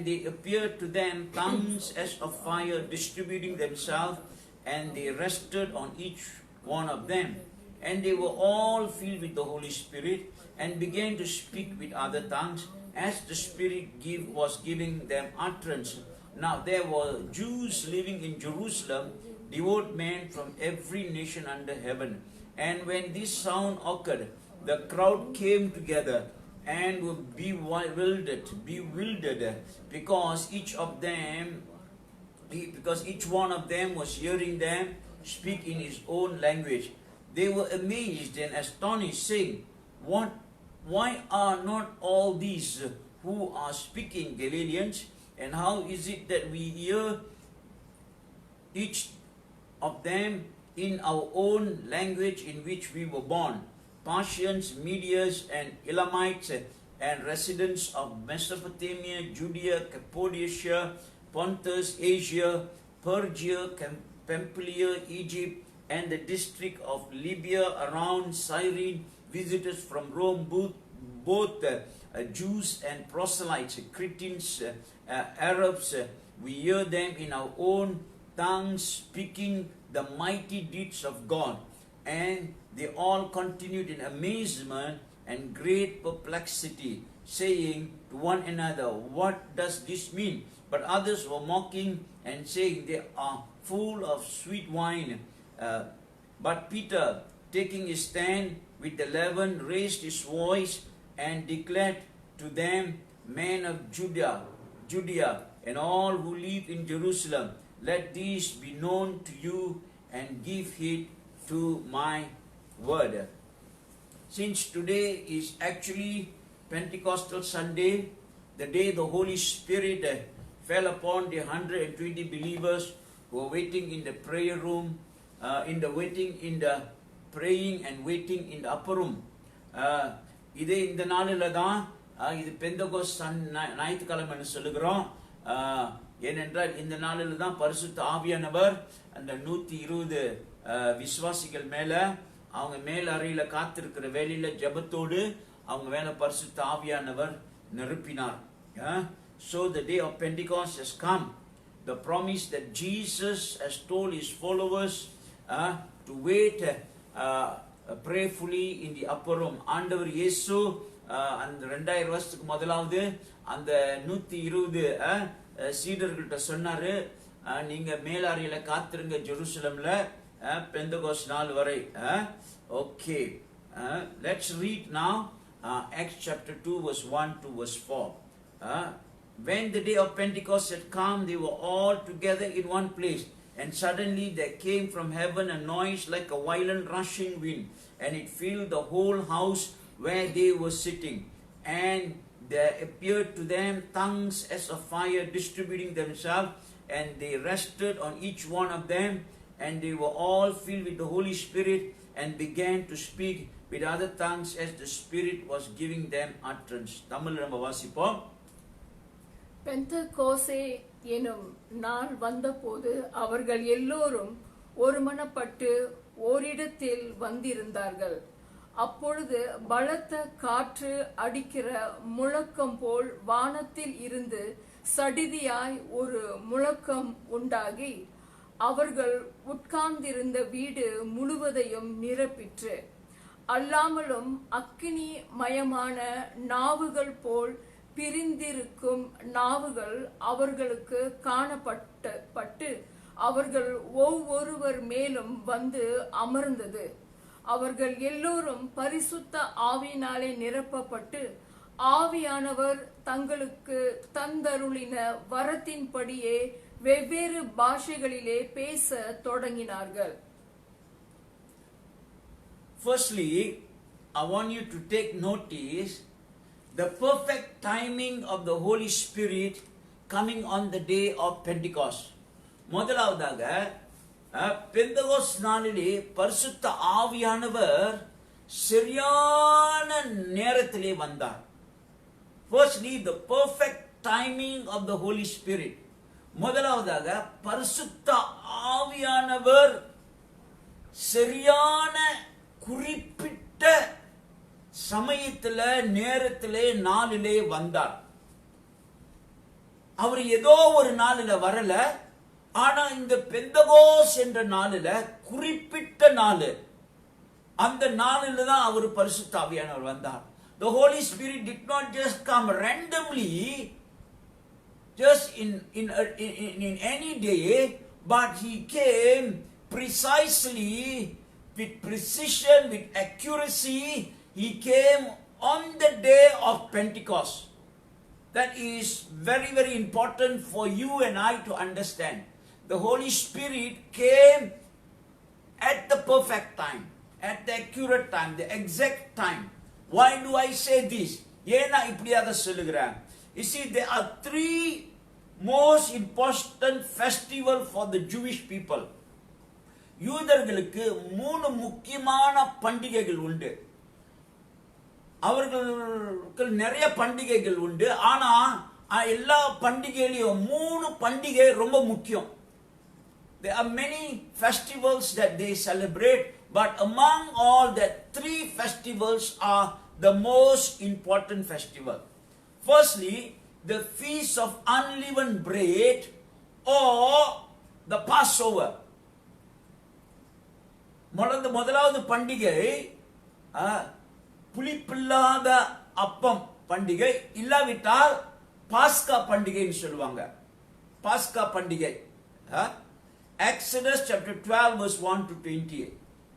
and they appeared to them tongues as of fire distributing themselves, and they rested on each one of them. And they were all filled with the Holy Spirit and began to speak with other tongues as the Spirit was giving them utterance. Now there were Jews living in Jerusalem, devout men from every nation under heaven. And when this sound occurred, the crowd came together and were bewildered, because each one of them was hearing them speak in his own language. They were amazed and astonished, saying, why are not all these who are speaking Galileans? And how is it that we hear each of them in our own language in which we were born? Parthians, Medes, and Elamites, and residents of Mesopotamia, Judea, Cappadocia, Pontus, Asia, Phrygia, Pamphylia, Egypt, and the district of Libya around Cyrene, visitors from Rome, both Jews and proselytes, Cretans, Arabs. We hear them in our own tongues speaking the mighty deeds of God. And they all continued in amazement and great perplexity, saying to one another, what does this mean? But others were mocking and saying, they are full of sweet wine. But Peter, taking his stand with the 11, raised his voice and declared to them, men of Judea, and all who live in Jerusalem, let this be known to you, and give heed to my word. Since today is actually Pentecostal Sunday, the day the Holy Spirit fell upon the 120 believers who were waiting in the prayer room, praying and waiting in the upper room. இதே இந்த நாளில் தான் இது பெந்தகோஸ் ஞாயிற்றுக்கிழமைன்னு சொல்லுகிறோம். ஏனென்றால் இந்த நாளில் தான் பரிசுத்த ஆவியானவர் அந்த 120 விசுவாசிகள் மேல அவங்க மேல் அறையில காத்திருக்கிற வேளையில ஜெபத்தோடு அவங்க மேல பரிசுத்த ஆவியானவர் நிரப்பினார். So the day of Pentecost has come. The promise that Jesus has told his followers to wait prayerfully in the upper room. ஆண்டவர் இயேசு அந்த 2000 வருஷத்துக்கு முதலாவது அந்த 120 சீடர்கள்ட்ட சொன்னாரு, நீங்க மேலாரியில காத்திருங்க ஜெருசலம்ல பெந்தகோஸ்ட் நாள் வரை. Okay, let's read now Acts chapter 2 verse 1 to verse 4. When the day of Pentecost had come, they were all together in one place. And suddenly there came from heaven a noise like a violent rushing wind, and it filled the whole house where they were sitting. And there appeared to them tongues as of fire distributing themselves, and they rested on each one of them. And they were all filled with the Holy Spirit and began to speak with other tongues as the Spirit was giving them utterance. Tamil நம்ம வாசிப்போம். பெந்தகோஸ்தே எனும் நாள் வந்தபோது அவர்கள் எல்லோரும் ஒருமனப்பட்டு ஓரிடத்தில் வந்திருந்தார்கள். அப்பொழுது பலத்த காற்று அடிக்கிற முழக்கம் போல் வானத்தில் இருந்து சடிதியாய் ஒரு முழக்கம் உண்டாகி அவர்கள் உட்கார்ந்திருந்த வீடு முழுவதையும் நிரப்பிற்று. அல்லாமலும் அக்கினி மயமான நாவுகள் போல் பிரிந்திருக்கும் நாவுகள் அவர்களுக்கு காணப்பட்டு அவர்கள் ஒவ்வொருவர் மேலும் வந்து அமர்ந்தது. அவர்கள் எல்லோரும் பரிசுத்த ஆவியினாலே நிரப்பப்பட்டு ஆவியானவர் தங்களுக்கு தந்தருளின வரத்தின்படியே வெவ்வேறு பாஷைகளிலே பேச தொடங்கினார்கள். Firstly, I want you to take notice the perfect timing of the Holy Spirit coming on the day of Pentecost. முதலாவதாக பெந்தகோஸ் நாளிலே பரிசுத்த ஆவியானவர் சரியான நேரத்திலே வந்தார். Firstly, the perfect timing of the Holy Spirit. முதலாவதாக பரிசுத்த ஆவியானவர் சரியான குறிப்பிட்ட சமயத்துல நேரத்திலே நாளிலே வந்தார். அவர் ஏதோ ஒரு நாளில் வரல. ஆனா இந்த பெந்தகோஸ் என்ற நாளில், குறிப்பிட்ட நாள், அந்த நாளில் தான் அவர் பரிசுத்த ஆவியானவர் வந்தார். The Holy Spirit did not just come randomly, just in any day, but he came precisely, with precision, with accuracy. He came on the day of Pentecost. That is very, very important for you and I to understand. The Holy Spirit came at the perfect time, at the accurate time, the exact time. Why do I say this? ஏனா இப்படியாக சொல்லுகிறேன். You see, there are three most important festival for the Jewish people. யூதர்களுக்கு 3 முக்கியமான பண்டிகைகள் உண்டு. அவர்களுக்கு நிறைய பண்டிகைகள் உண்டு. ஆனா எல்லா பண்டிகையிலும் 3 பண்டிகை ரொம்ப முக்கியம். There are many festivals that they celebrate, but among all that 3 festivals are the most important festival. Firstly, the Feast of Unleavened Bread or the Passover. முதலாவது பண்டிகை புளிப்பில்லாத அப்பம் பண்டிகை, இல்லாவிட்டால் பாஸ்கா பண்டிகைன்னு சொல்லுவாங்க. பாஸ்கா பண்டிகை. Exodus chapter 12 verse 1 to 28.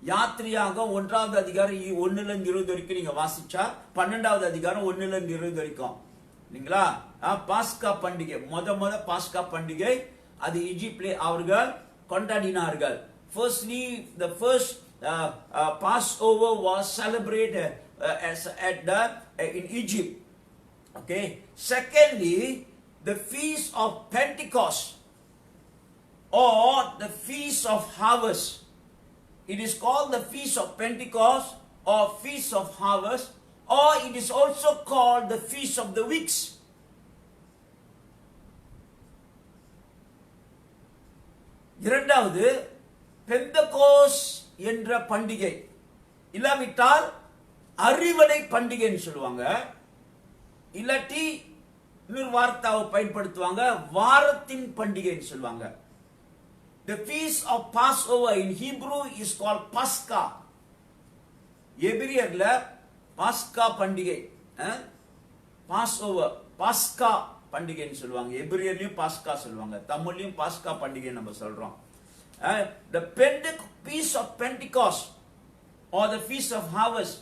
யாத்திரையாக 1வது அதிகாரம் 1 ல இருந்து 20 வரைக்கும் நீங்க வாசிச்சா 12வது அதிகாரம் 1 ல இருந்து 20 வரைக்கும் நீங்களா பாஸ்கா பண்டிகை, முத பாஸ்கா பண்டிகை அது ஈஜிப்திலே அவர்கள் கொண்டாடினார்கள். Firstly, the first Passover was celebrated in Egypt. Okay. Secondly, the Feast of Pentecost or the Feast of Harvest. It is called the Feast of Pentecost or Feast of Harvest, or it is also called the Feast of the Weeks. இரண்டாவது பெந்தகோஸ் என்ற பண்டிகை, இல்லாவிட்டால் அறுவடை பண்டிகைன்னு சொல்லுவாங்க. இல்லாட்டி இன்னொரு வார்த்தையை பயன்படுத்துவாங்க, வாரத்தின் பண்டிகைன்னு சொல்லுவாங்க. The feast of Passover in Hebrew is called Pascha. எபிரியர்ல பாஸ்கா பண்டிகை, Passover, பாஸ்கா பண்டிகைன்னு சொல்லுவாங்க. எபிரியர்லயும் பாஸ்கா சொல்லுவாங்க, தமிழ்லயும் பாஸ்கா பண்டிகை நம்ம சொல்றோம். The Feast of Pentecost or the Feast of Harvest,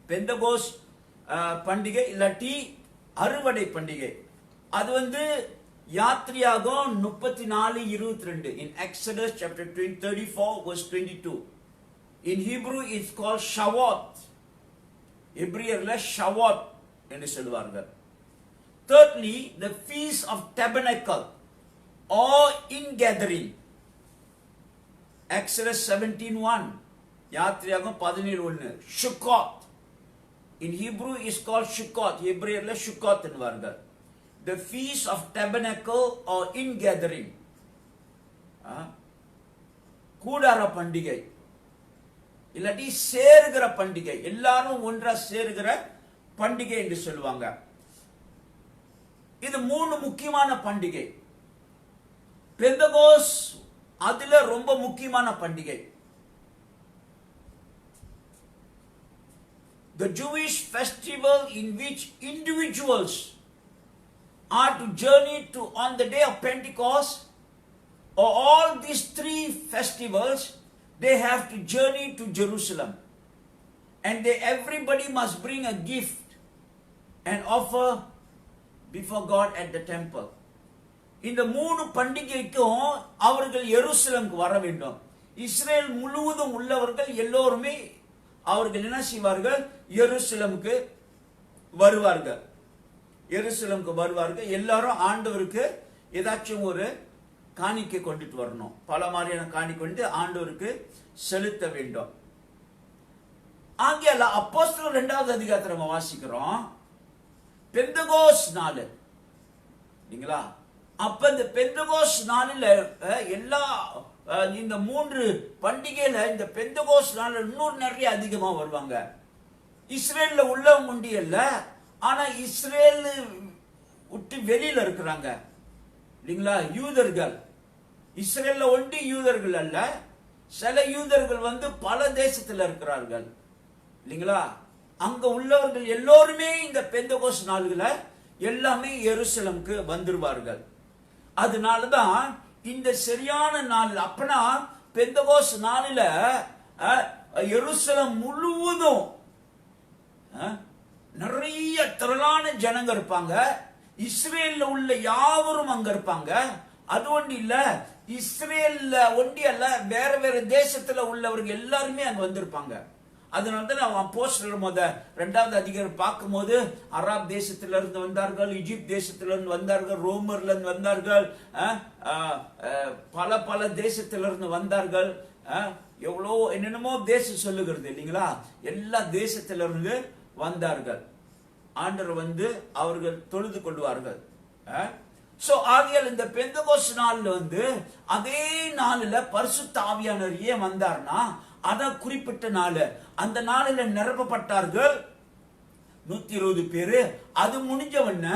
பெந்தகோஸ் பண்டிகை இல்லாட்டி அறுவடை பண்டிகை, அது யாத்திரையாகும் 34:22 in Exodus chapter 34 verse 22. In Hebrew it's called Shavuot. எபிரியர்ல ஷவாத் என்று சொல்வார்கள். Thirdly, the Feast of Tabernacle or Ingathering. Exodus 17:1. யாத்திரையாகும் 17:1. Sukkot. In Hebrew is called Sukkot. எபிரியர்ல Sukkot என்பார்கள். The Feast of Tabernacle or Ingathering. கூடார பண்டிகை இல்லாட்டி சேருகிற பண்டிகை, எல்லாரும் ஒன்றா சேருகிற பண்டிகை என்று சொல்லுவாங்க. இது 3 முக்கியமான பண்டிகை. பெந்தகோஸ் அதுல ரொம்ப முக்கியமான பண்டிகை. The Jewish festival in which individuals are to journey to on the day of Pentecost, or all these 3 festivals, they have to journey to Jerusalem, and everybody must bring a gift and offer before God at the temple. இந்த 3 பண்டிகைக்கும் அவர்கள் எருசலேமுக்கு வர வேண்டும். Israel முழுவதும் உள்ளவர்கள் எல்லோருமே அவர்கள் என்ன செய்வார்கள், எருசலேமுக்கு வருவார்கள். எருசலேமுக்கு வருவார்கள். எல்லாரும் ஆண்டவருக்கு ஏதாச்சும் ஒரு காணிக்கை கொண்டுட்டு வரணும். பல மாதிரியான காணிக்கை கொண்டு ஆண்டவருக்கு செலுத்த வேண்டும். ஆங்கில அப்போஸ்தலர் 2வது அதிகாரத்தை நம்ம வாசிக்கிறோம். பெந்தகோஸ் நாள் இல்லைங்களா? அப்ப இந்த பெந்தகோஸ் நாளில் எல்லா இந்த 3 பண்டிகையில இந்த பெந்தகோஸ் நாளில் இன்னும் நிறைய அதிகமா வருவாங்க. இஸ்ரேல்ல உள்ளவங்க உண்டு இல்ல, ஆனா இஸ்ரேல் விட்டு வெளியில இருக்கிறாங்க, இல்லைங்களா? யூதர்கள், இஸ்ரேல்ல ஒண்டி யூதர்கள் அல்ல, சில யூதர்கள் பல தேசத்துல இருக்கிறார்கள் இல்லைங்களா? அங்க உள்ளவர்கள் எல்லோருமே இந்த பெந்தகோஸ்து நாள்களை எல்லாமே எருசலேமுக்கு வந்துருவார்கள். அதனாலதான் இந்த சரியான நாள், அப்பனா பெந்தகோஸ்து நாளில எருசலேம் முழுவதும் நிறைய திரளான ஜனங்க இருப்பாங்க. இஸ்ரேல்ல உள்ள யாவரும் அங்க இருப்பாங்க. அது ஒண்டி இல்ல, இஸ்ரேல்ல ஒண்டி அல்ல, வேற வேற தேசத்துல உள்ளவர்கள் எல்லாருமே அங்க வந்திருப்பாங்க. அதனாலதான் அவன் அப்போஸ்தலர் 2வது அதிகாரம் பார்க்கும் போது அராப் தேசத்துல இருந்து வந்தார்கள், எகிப்து தேசத்துல இருந்து வந்தார்கள், ரோமர்ல இருந்து வந்தார்கள், பல பல தேசத்துல இருந்து வந்தார்கள். எவ்வளோ என்னென்னமோ தேசம் சொல்லுகிறது இல்லைங்களா? எல்லா தேசத்துல இருந்து வந்தார்கள். ஆண்டவர் அவர்கள் தொழுது கொள்வார்கள். சோ ஆகையால் இந்த பெந்தகோஸ்து நாள்ல அதே நாளில் பரிசுத்த ஆவியானவர் ஏன் வந்தார்னா, அதான் குறிப்பிட்ட நாள். அந்த நாளில் நிரப்பப்பட்டார்கள் 120 பேரு. அது முடிஞ்சவன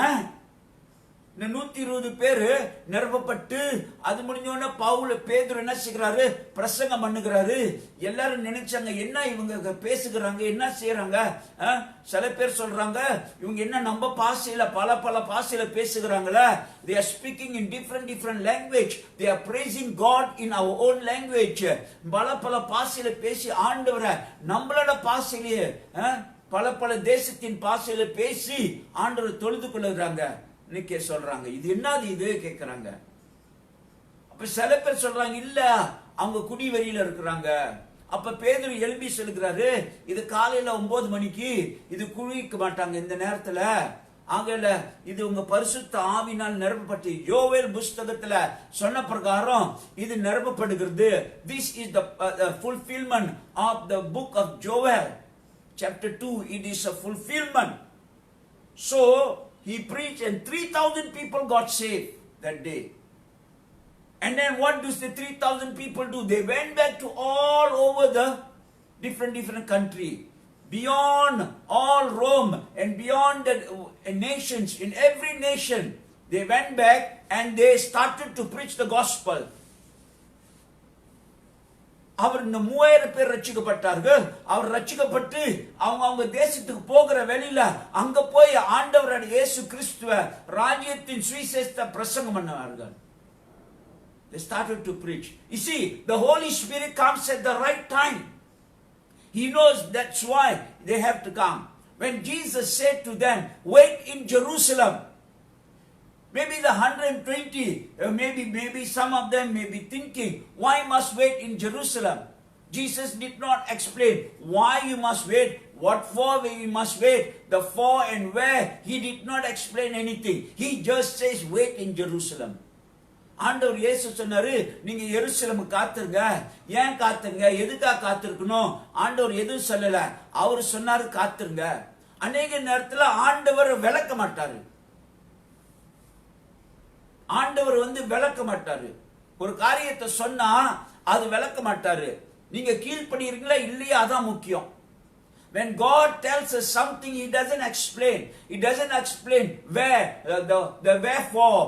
இந்த 120 பேரு நிரப்பப்பட்டு அது முடிஞ்சவன பேதுரு என்ன செய்கிறாரு? பிரசங்கம் பண்ணுகிறாரு. எல்லாரும் நினைச்சாங்க, என்ன இவங்க பேசுகிறாங்க, என்ன செய்யறாங்க? சில பேர் சொல்றாங்க, இவங்க என்ன நம்ம பாஷையில பல பல பாஷையில பேசுகிறாங்களா? They are speaking in different language. They are praising God in our own language. பல பல பாஷையில பேசி ஆண்டவரை நம்மளோட பாஷையிலேயே பல பல தேசத்தின் பாஷையில பேசி ஆண்டவரை தொழுது கொள்ளுகிறாங்க. இன்னைக்கு சொல்றாங்க, இது என்னது இது கேக்குறாங்க. அப்ப சில பேர் சொல்றாங்க, இல்ல அவங்க குடிவெறியில இருக்கிறாங்க. அப்ப பேதுரு எழுப்பி சொல்லுகிறாரு, இது காலையில 9 மணிக்கு இது குளிக்க மாட்டாங்க இந்த நேரத்துல. ஆகல இது உங்க பரிசுத்த ஆவினால் நிரப்பப்பட்டு யோவேல் புஸ்தகத்துல சொன்ன பிரகாரம் இது நிரப்பப்படுகிறது. This is the fulfillment of the book of Joel chapter 2. It is a fulfillment. So he preached and 3,000 people got saved that day. And then what does the 3,000 people do? They went back to all over the different country, beyond all Rome and beyond the nations. In every nation they went back and they started to preach the gospel. அவர் இந்த 3000 பேர் ரட்சிக்கப்பட்டார்கள். அவர் ரட்சிக்கப்பட்டு அவங்க தேசத்துக்கு போகிற வெளியில அங்க போய் ஆண்டவரான இயேசு கிறிஸ்துவ ராஜ்யத்தின் சுவிசேஷத்தை பிரசங்கம் பண்ணார்கள். They started to preach. You see, the Holy Spirit comes at the right time. He knows that's why they have to come. When Jesus said to them, wait in Jerusalem, maybe the 120, maybe some of them may be thinking, why must wait in Jerusalem? Jesus did not explain why you must wait, what for we must wait, the for and where. He did not explain anything. He just says, wait in Jerusalem. ஆண்டவர் இயேசு சொன்னாரு, நீங்க எருசலேம் காத்துருங்க. ஏன் காத்துருங்க? எதுக்காக காத்திருக்கணும்? ஆண்டவர் எதுவும் சொல்லல. அவர் சொன்னாரு காத்துருங்க. அநேக நேரத்தில் ஆண்டவர் விளக்க மாட்டாரு. ஆண்டவர் விளக்க மாட்டாரு. ஒரு காரியத்தை சொன்னா அது விளக்க மாட்டாரு. நீங்க கீழ்ப்படிறீங்களா இல்லையா அதான் முக்கியம். When God tells us something, He doesn't explain. He doesn't explain where, the wherefore.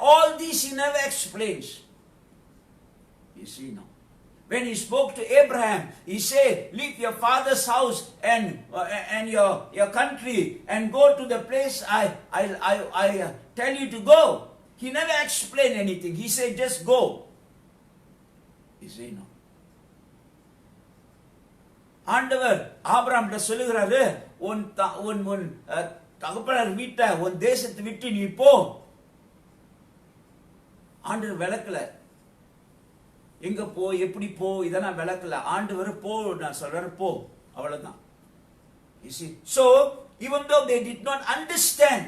All these He never explains. You see now. When He spoke to Abraham, He said, leave your father's house and your country and go to the place I tell you to go. He never explained anything. He said, just go. You see now. ஆண்டவர் ஆபிரகாம்கிட்ட சொல்லுகிறாரு, உன் தகப்பனார் வீட்டை உன் தேசத்தை விட்டு நீ போ. ஆண்டவர் விளக்கல, எங்க போ எப்படி போ இதெல்லாம் விளக்கல. ஆண்டவர் போ நான் சொல்றாரு போ, அவ்வளவுதான். You see, so even though they did not understand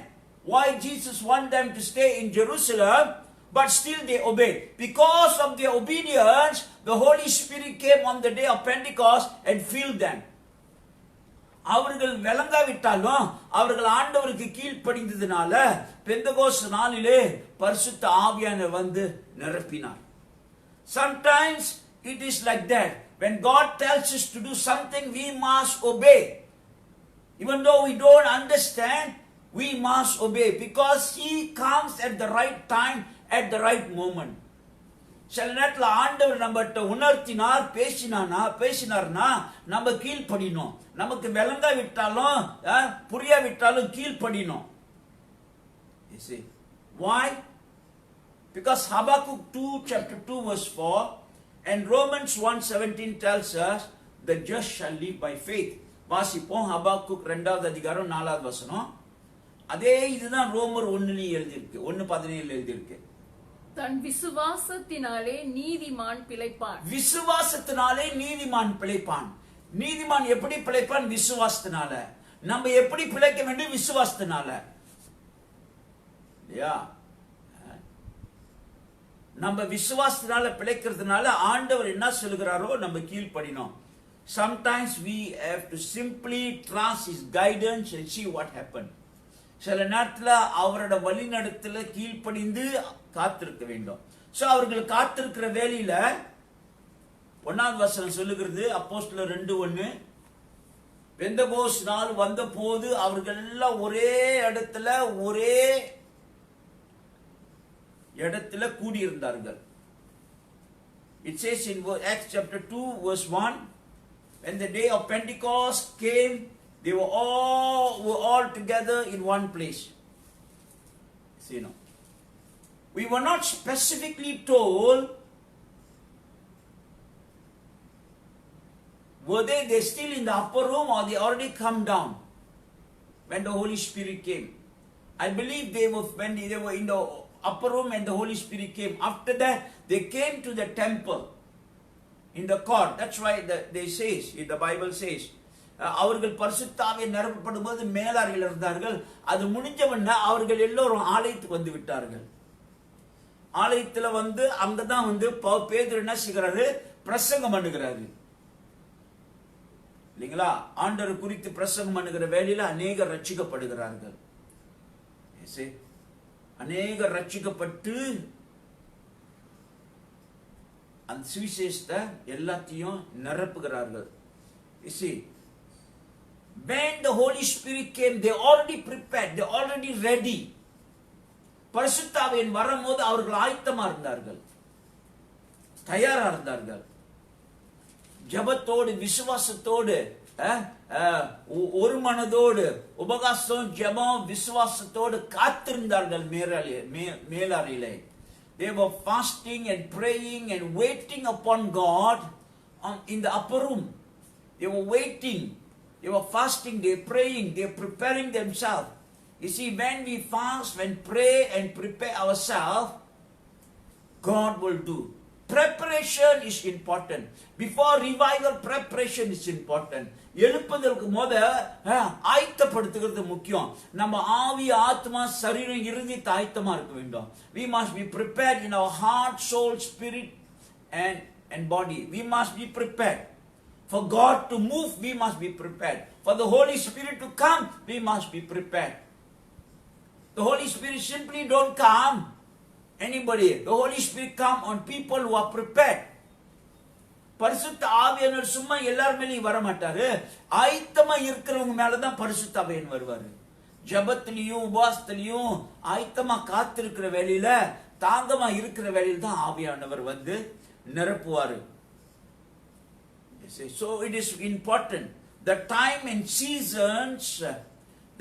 why Jesus wanted them to stay in Jerusalem, but still they obeyed. Because of their obedience, the Holy Spirit came on the day of Pentecost and filled them. அவர்கள் விளங்காவிட்டாலும் அவர்கள் ஆண்டவருக்கு கீழ்ப்படிந்ததுனால பெந்தகோஸ்து நாளிலே பரிசுத்த ஆவியானவர் நிரப்பினார். Sometimes it is like that. When God tells us to do something, we must obey. Even though we don't understand, we must obey, because He comes at the right time at the right moment. சில நேரத்தில் ஆண்டவர் நம்மகிட்ட உணர்த்தினார், பேசினார்னா நம்ம கீழ்ப்படினோம். நமக்கு விளங்க விட்டாலும் புரிய விட்டாலும் கீழ்ப்படினோம். You see why? Because Habakkuk 2 chapter 2 verse 4 and Romans 1:17 tells us the just shall live by faith. வாசிப்போம். ஹபாக்குக் 2வது அதிகாரம் 4வது வசனம். அதே இதுதான் ரோமர் 1 எழுதியிருக்கு, 1:17 எழுதியிருக்கு. தன் விசுவாசத்தினாலே நீதிமான் பிழைப்பான். விசுவாசத்தினாலே நீதிமான் பிழைப்பான். நீதிமான் எப்படி பிழைப்பான்? விசுவாசத்தினால. நம்ம எப்படி பிழைக்க வேண்டும்? விசுவாசத்தினால. நம்ம விசுவாசத்தினால பிழைக்கிறதுனால ஆண்டவர் என்ன சொல்லுகிறாரோ நம்ம கீழ்ப்படினோம். Sometimes we have to simply trust his guidance and see what happened. சில நேரத்தில் அவரோட வழிநடத்தல கீழ்ப்படிந்து காத்திருக்க வேண்டும். சோ அவர்கள் காத்திருக்கிற வேளையில 1வது வசனம் சொல்லுகிறது, அப்போஸ்தலர் 2:1, பெந்தகோஸ்து நாள் வந்த போது அவர்கள் எல்லாம் ஒரே இடத்துல கூடியிருந்தார்கள். It says in Acts chapter 2 verse 1, when the day of Pentecost came, they were all together in one place. See now, we were not specifically told were they still in the upper room or they already come down when the Holy Spirit came. I believe they were when they were in the upper room and the Holy Spirit came. After that they came to the temple in the court. That's why they says, the Bible says, அவர்கள் பரிசுத்தாவியை நிரப்பப்படும்போது மேலாரில் இருந்தார்கள். அது முடிஞ்சவன அவர்கள் எல்லோரும் ஆலயத்துக்கு வந்து விட்டார்கள். ஆலயத்துல வந்து அங்கதான் வந்து பேதுரு என்ன செய்கிறாரு? பிரசங்கம் பண்ணுகிறாரு. இல்லைங்களா? ஆண்டவர் குறித்து பிரசங்கம் பண்ணுகிற வேளையில அநேகர் ரட்சிக்கப்படுகிறார்கள். அநேகர் ரட்சிக்கப்பட்டு அந்த சுவிசேஷத்தை எல்லாத்தையும் நிரப்புகிறார்கள். You see, when the Holy Spirit came, they already prepared, they already ready. பரிசுத்த ஆவியின் வரும்போது அவர்கள் ஆயத்தமா இருந்தார்கள், தயாரா இருந்தார்கள். ஜெபத்தோடு விசுவாசத்தோடு ஒரு மனதோடு உபகாசம் ஜெபம் விசுவாசத்தோடு காத்திருந்தார்கள் மேலாரிலே. They were fasting and praying and waiting upon God in the upper room. They were waiting, they were fasting, they were praying, they were preparing themselves. You see, when we fast, when pray and prepare ourselves, God will do. Preparation is important. Before revival, preparation is important. எழுப்பதற்கு ஆயத்தப்படுத்துகிறது முக்கியம். நம்ம ஆவி ஆத்மா சரீரம் இருதயத்தை ஆயத்தமா இருக்க வேண்டும். We must be prepared in our heart, soul, spirit and body. We must be prepared. For God to move, we must be prepared. For the Holy Spirit to come, we must be prepared. The Holy Spirit simply don't come anybody. The Holy Spirit come on people who are prepared. பரிசுத்த ஆவியானவர் சும்மா எல்லார் மேலயும் வர மாட்டாரு. ஆயத்தமா இருக்கிறவங்க மேலதான் பரிசுத்த ஆவியானவர் வருவாரு. ஜபத்திலையும் உபாசத்திலையும் ஆயத்தமா காத்திருக்கிற வேளையில தாங்கமா இருக்கிற வேளையில தான் ஆவியானவர் வந்து நிரப்புவாரு. So it is important. The time and seasons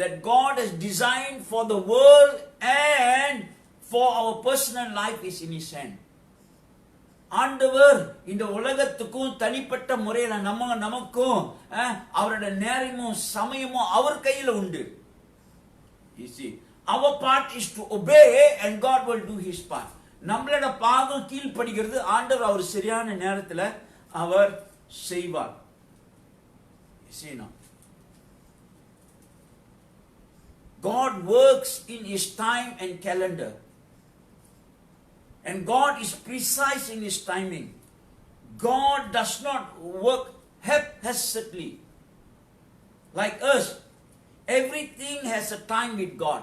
that God has designed for the world and for our personal life is in His hand. ஆண்டவர் இந்த உலகத்துக்கும் தனிப்பட்ட முறையில நமக்கும் அவரோட நேரமும் சமயமும் அவர் கையில உண்டு. You see, our part is to obey and God will do His part. நம்மளோட பாகம் கீழ்ப்படிகிறது. ஆண்டவர் அவர் சரியான நேரத்துல அவர் செய்வார். You see now, God works in His time and calendar. And God is precise in His timing. God does not work haphazardly like us. Everything has a time with God.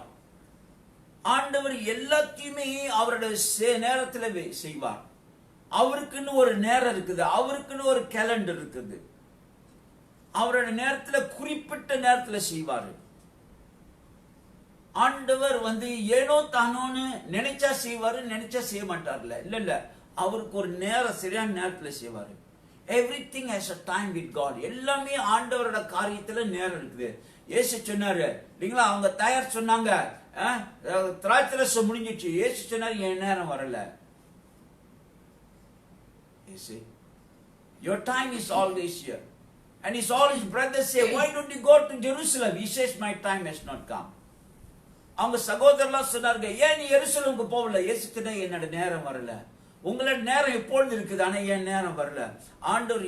ஆண்டவர் எல்லாத்தையுமே அவரோட நேரத்துல செய்வார். அவருக்குன்னு ஒரு நேரம் இருக்குது, அவருக்குன்னு ஒரு கேலண்டர் இருக்குது. அவரோட நேரத்துல குறிப்பிட்ட நேரத்துல செய்வாரு. ஆண்டவர் ஏனோ தானோன்னு நினைச்சா செய்வாரு, நினைச்சா செய்ய மாட்டார்ல. இல்ல, அவருக்கு ஒரு நேரம், சரியான நேரத்துல செய்வாரு. Everything has a time with God. எல்லாமே ஆண்டவரோட காரியத்துல நேரம் இருக்குது. இயேசு சொன்னாரு இல்லைங்களா, அவங்க தயார் சொன்னாங்க திராட்சரசம் முடிஞ்சிச்சு. இயேசு சொன்னாரு என் நேரம் வரல. Your time is always here. And his all his brothers say, why don't you go to Jerusalem? He says, my time has not come. அவங்க சகோதரர்லாம் சொன்னாங்க, ஏன் நீ எருசலேமுக்கு போகல? இயேசு சொன்னாரு, என்னோட நேரம் வரல. உங்களோட நேரம் எப்பொழுது இருக்குது, ஆனா என் நேரம் வரல. ஆண்டவர்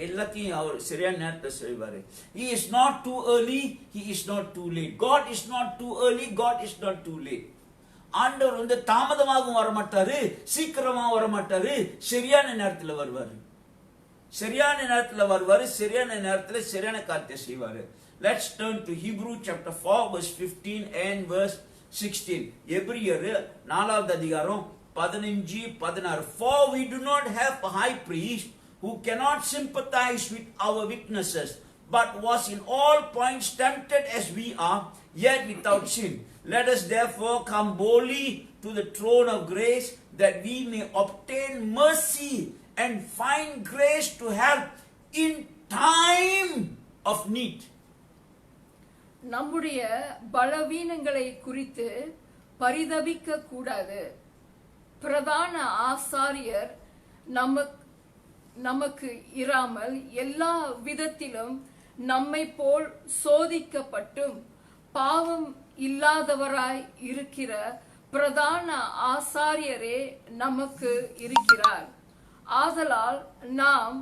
எல்லாத்தையும் அவர் சரியான நேரத்தை செய்வாரு. He is not too early, he is not too late. God is not too early, God is not too late. ஆண்டவர் தாமதமாகவும் வர மாட்டாரு, சீக்கிரமாகவும் வர மாட்டாரு, சரியான நேரத்தில் வருவாரு. சரியான நேரத்தில் வருவாரு, சரியான நேரத்தில் சரியான காரியத்தை செய்வாரு. Let's turn to Hebrew chapter 4 verse 15 and verse 16. எபிரியர் 4வது அதிகாரம் 15-16. For we do not have a high priest who cannot sympathize with our weaknesses, but was in all points tempted as we are, yet without sin. Let us therefore come boldly to the throne of grace, that we may obtain mercy and find grace to help in time of need. நம்முடைய பலவீனங்களை குறித்து பரிதபிக்க கூடாது. பிரதான ஆசாரியர் நமக்கு இராமல் எல்லா விதத்திலும் நம்மை போல் சோதிக்கப்பட்டும் பாவம் இல்லாதவராய் இருக்கிற பிரதான ஆசாரியரே நமக்கு இருக்கிறார். ஆதலால் நாம்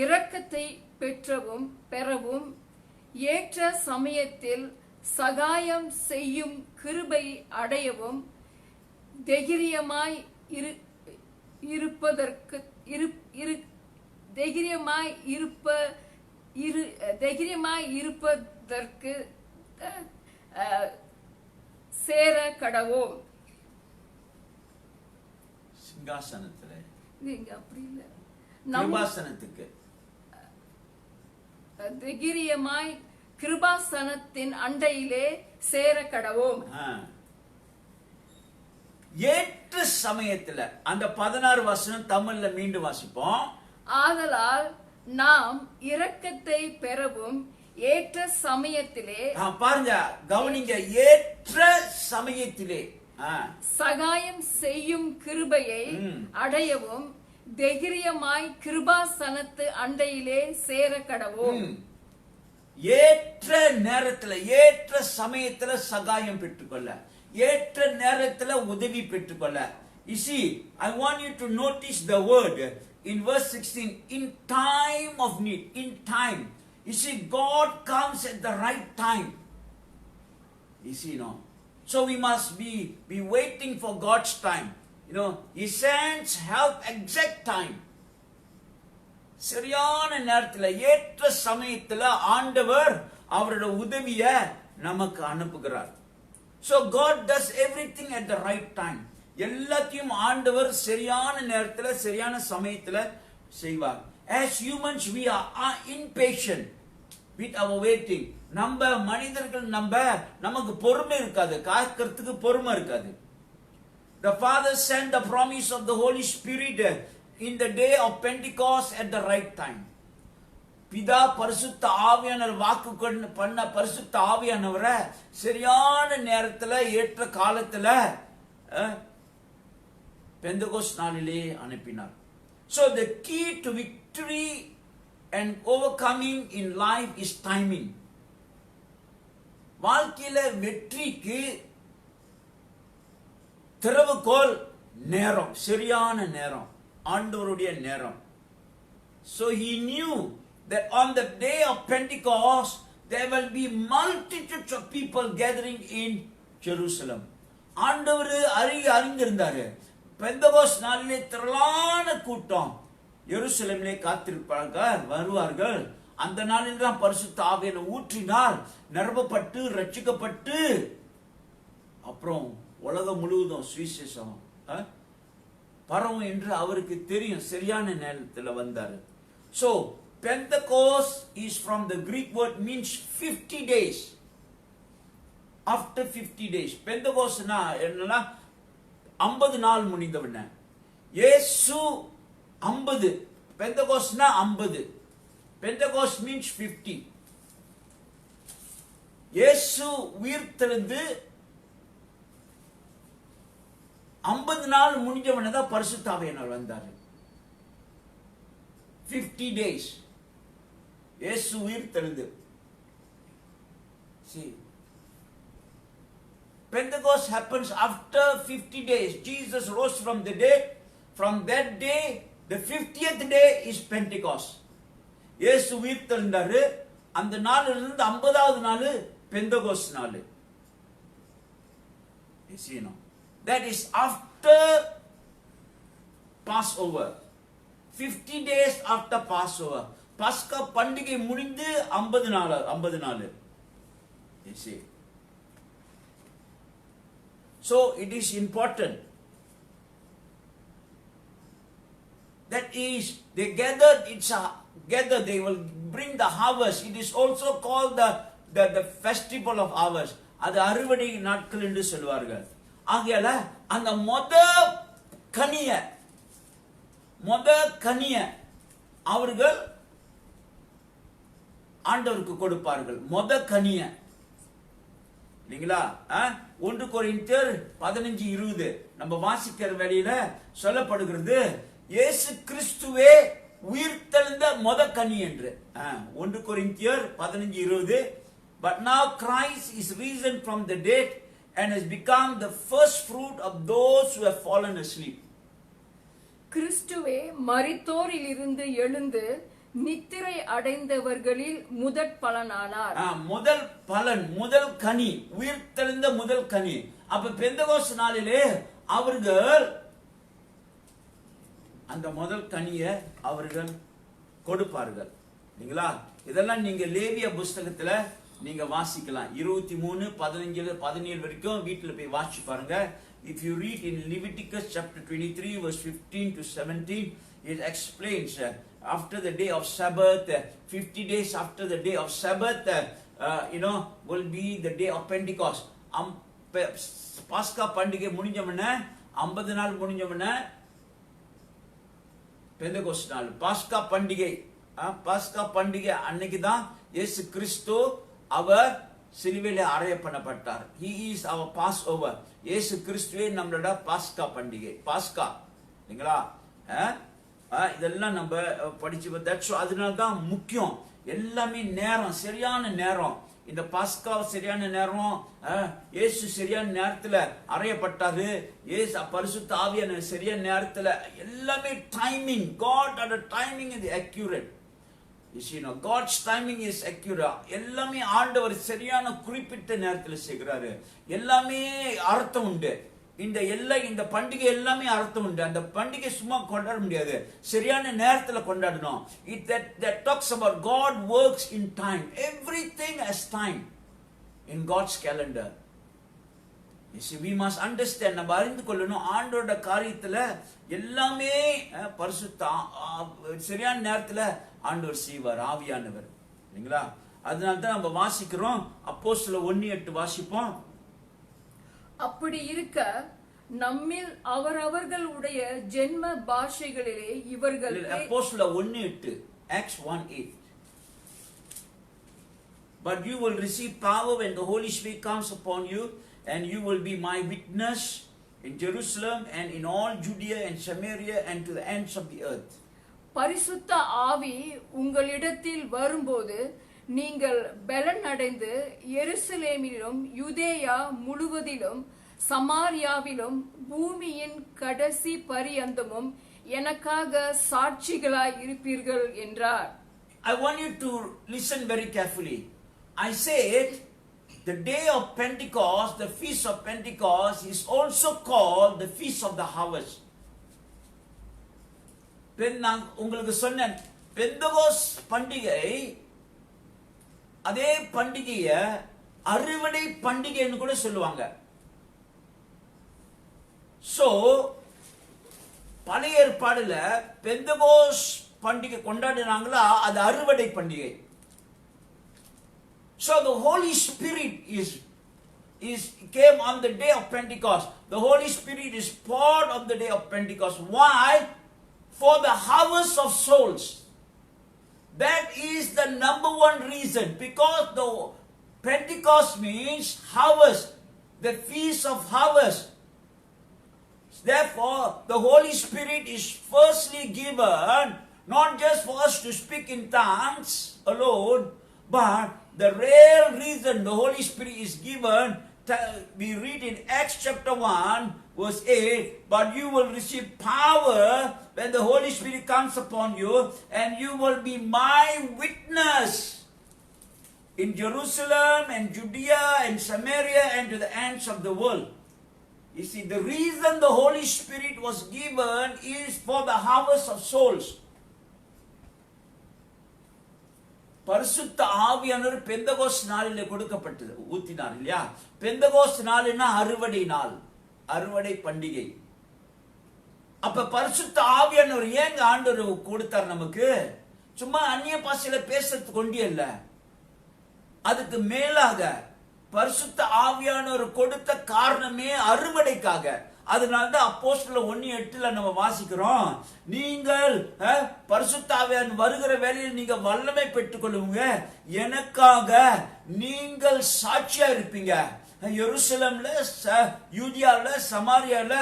இரக்கத்தை பெறவும் ஏற்ற சமயத்தில் சகாயம் செய்யும் கிருபை அடையவும் தைரியமாய் இருப்பதற்கு சேர கடவோம். சிங்காசனத்துல அப்படி இல்ல, கிருபாசனத்துக்கு தைரியமாய் கிருபாசனத்தின் அண்டையிலே சேர கடவோம். ஏற்ற சமயத்துல அந்த 16 வசனம் தமிழ்ல மீண்டும் வாசிப்போம். ஆதலால் நாம் இரக்கத்தை பெறவும் ஏற்ற சமயத்திலே, பாருங்க கவனிங்க, ஏற்ற சமயத்திலே சகாயம் செய்யும் கிருபையை அடையவும் தைரியமாய் கிருபாசனத்து அண்டையிலே சேர கடவோம். ஏற்ற நேரத்துல, ஏற்ற சமயத்துல சகாயம் பெற்றுக்கொள்ள, ஏற்ற நேரத்துல உதவி பெற்றுக்கொள்ள. You see, I want you to notice the word in verse 16, in time of need. In time, you see, God comes at the right time. You see, no? So we must be waiting for God's time. You know, He sends help exact time. சரியான நேரத்துல, ஏற்ற சமயத்துல ஆண்டவர் அவரோட உதவிய நமக்கு அனுப்புகிறார். So God does everything at the right time. எல்லாத்தையும் ஆண்டவர் சரியான நேரத்துல சரியான சமயத்துல செய்வார். As humans we are impatient with our waiting. நம்ம மனிதர்கள் நமக்கு பொறுமை இருக்காது, காக்கிறதுக்கு பொறுமை இருக்காது. The Father sent the promise of the Holy Spirit in the day of Pentecost at the right time. பிதா பரிசுத்த ஆவியானவர் வாக்கு பண்ண பரிசுத்த ஆவியானவரை சரியான நேரத்துல ஏற்ற காலத்துல பெந்தகோஸ்து நாளிலே அனுப்பினார். So the key to victory and overcoming in life is timing. வாழ்க்கையில வெற்றிக்கு திறவுகோல் நேரம், சரியான நேரம், ஆண்டவருடைய நேரம். So he knew that on the day of Pentecost there will be multitudes of people gathering in Jerusalem. ஆண்டவர் அறிந்திருந்தாரு, பெந்தகோஸ்து நாளிலே திரளான கூட்டம் எருசலேமிலே காத்திருப்பார்கள், வருவார்கள். அந்த நாளில் தான் பரிசுத்த ஆவியை ஊற்றினார், நிரப்பப்பட்டு ரட்சிக்கப்பட்டு அப்புறம் உலகம் முழுவதும் சுவிசேஷம் பரவும் என்று அவருக்கு தெரியும். சரியான நேரத்தில் வந்தார். So Pentecost is from the Greek word, means 50 days. after 50 days. பெந்தகோஸ்ட்னா என்னன்னா 50 நாள் முடிந்தவன. இயேசு 50. பெந்தகோஸ்ட்னா 50. பெந்தகோஸ்ட் means 50. இயேசு உயிர்த்தெழுந்து 50 நாள் முடிஞ்சவன தான் பரிசுத்த ஆவியானவர் வந்தாரு. 50 days. இயேசு உயிர்த்தெழுந்து. See, Pentecost happens after 50 days. Jesus rose from the dead. From that day, the 50th day is Pentecost. இயேசு உயிர்த்தெழுந்தாரு. அந்த நாளிலிருந்து 50வது நாள் பெந்தகோஸ்ட் நாள். You see, no? That is after Passover. 50 days after Passover. பஸ்கா பண்டிகை முடிந்து 50 நாள். You see. So it is important. That is, they gathered, they will bring the harvest. It is also called the festival of harvest. அது அறுவடை நாட்கள் என்று சொல்வார்கள். ஆகையால அந்த மொத கனிய அவர்கள் ஆண்டவருக்கு கொடுப்பார்கள். மொத கனிய இல்லைங்களா? 1 கொரிந்தியர் 15:20 நம்ம வாசிக்கிற வேளையில சொல்லப்படுகிறது, இயேசு கிறிஸ்துவே உயிர்த்தெழுந்த மொத கனி என்று. 1 கொரிந்தியர் 15:20. But now Christ is risen from the dead and has become the first fruit of those who have fallen asleep. கிறிஸ்துவே மரித்தோரிலிருந்து எழுந்து நித்திரை அடைந்தவர்களில் முதற் பலனானார். முதல் பலன், முதல் கனி, உயிர்த்தெழுந்த முதல் கனி. அப்ப பெந்தகோஸ்து நாளிலே அவர்கள் அந்த முதல் கனியை அவர்கள் கொடுப்பார்கள். இல்லைங்களா? இதெல்லாம் நீங்க லேவிய புஸ்தகத்துல நீங்க வாசிக்கலாம். 23, 15, 17 வரைக்கும் வீட்டுல போய் வாசிச்சு பாருங்க. If you read in Leviticus chapter 23 verse 15 to 17, it explains after the day of Sabbath, 50 days after the day of Sabbath, will be the day of Pentecost. பாஸ்கா பண்டிகை முடிஞ்சவன 50 நாள் முடிஞ்சவன பெந்தகோஸ்ட் நாள். பாஸ்கா பண்டிகை அன்னைக்கு தான் இயேசு கிறிஸ்து அவர் சிலுவையிலே அறைய பண்ணப்பட்டார். He is our Passover. இயேசு கிறிஸ்துவே நம்மளோட பாஸ்கா பண்டிகை. பாஸ்கா இல்லைங்களா? இதெல்லாம் நம்ம படிச்சு அதனால தான் முக்கியம். எல்லாமே நேரம், சரியான நேரம். இந்த பாஸ்கா சரியான நேரம். இயேசு சரியான நேரத்துல அறையப்பட்டாரு. இயேசு பரிசுத்த ஆவியான சரியான நேரத்துல. எல்லாமே timing. God at the timing is accurate. You see, no, God's timing is accurate. எல்லாமே ஆண்டவர் சரியான குறிப்பிட்ட நேரத்துல செய்கிறாரு. எல்லாமே அர்த்தம் உண்டு. இந்த பண்டிகை எல்லாமே அர்த்தம் உண்டு. அந்த பண்டிகை சும்மா கொண்டாட முடியாது, சரியான நேரத்துல கொண்டாடணும். That talks about God works in time. Everything has time in God's calendar. You see, we must understand. நம்ம அறிந்து கொள்ளணும், ஆண்டோட காரியத்துல எல்லாமே பரிசுத்த சரியான நேரத்துல ஆண்டவர் செய்வார், ஆவியானவர். இல்லைங்களா? அதனால தான் நம்ம வாசிக்கிறோம். அப்போஸ்தலர் 1:8 வாசிப்போம். அப்படி இருக்க நம்மில் அவரவர்களுடைய ஜென்ம பாஷைகளிலே இவர்கள் அப்போஸ்தலர் 1:8 Acts 1:8. But you will receive power when the Holy Spirit comes upon you, and you will be my witness in Jerusalem and in all Judea and Samaria and to the ends of the earth. பரிசுத்த ஆவி உங்களிடத்தில் வரும்போது நீங்கள் பலன் அடைந்து எருசலேமிலும் யூதேயா முழுவதிலும் சமாரியாவிலும் பூமியின் கடைசி பரியந்தமும் எனக்காக சாட்சிகளாய் இருப்பீர்கள் என்றார். I want you to listen very carefully. I said the day of Pentecost, the feast of Pentecost, is also called the feast of the harvest. நான் உங்களுக்கு சொன்னேன், பெந்தகோஸ் பண்டிகை அதே பண்டிகைய அறுவடை பண்டிகைன்னு கூட சொல்லுவாங்க. சோ பழைய ஏற்பாடுல பெந்தகோஸ் பண்டிகை கொண்டாடினாங்களா, அது அறுவடை பண்டிகை. So the Holy Spirit is came on the day of Pentecost. The Holy Spirit is poured on the day of Pentecost. Why? For the harvest of souls. That is the number one reason. Because the Pentecost means harvest, the feast of harvest. Therefore, the Holy Spirit is firstly given not just for us to speak in tongues alone, but the real reason the Holy Spirit is given, we read in Acts chapter 1, verse 8, but you will receive power when the Holy Spirit comes upon you, and you will be my witness in Jerusalem and Judea and Samaria and to the ends of the world. You see, the reason the Holy Spirit was given is for the harvest of souls. பரிசுத்த ஆவியானவர் பெந்தகோஸ்து நாளிலே கொடுக்கப்பட்டது, ஊத்தினார் இல்லையா? பெந்தகோஸ்து நாள்னா அறுவடை நாள், அறுவடை பண்டிகை. அப்ப பரிசுத்த ஆவியானவர் ஏங்க ஆண்டவர் கொடுத்தார் நமக்கு? சும்மா அந்நிய பாஷையில பேசுறது கொண்டே இல்ல, அதுக்கு மேலாக பரிசுத்த ஆவியானவர் கொடுத்த காரணமே அறுவடைக்காக. அதனாலதான் அப்போஸ்தலர் 1:8 நம்ம வாசிக்கிறோம், நீங்கள் பரிசுத்த ஆவியானவர் வருகிற வேளையில் நீங்க வல்லமை பெற்றுக் கொள்ளுங்க, எனக்காக நீங்கள் சாட்சியா இருப்பீங்க. எருசலேம்ல, யூதியால, சமாரியால,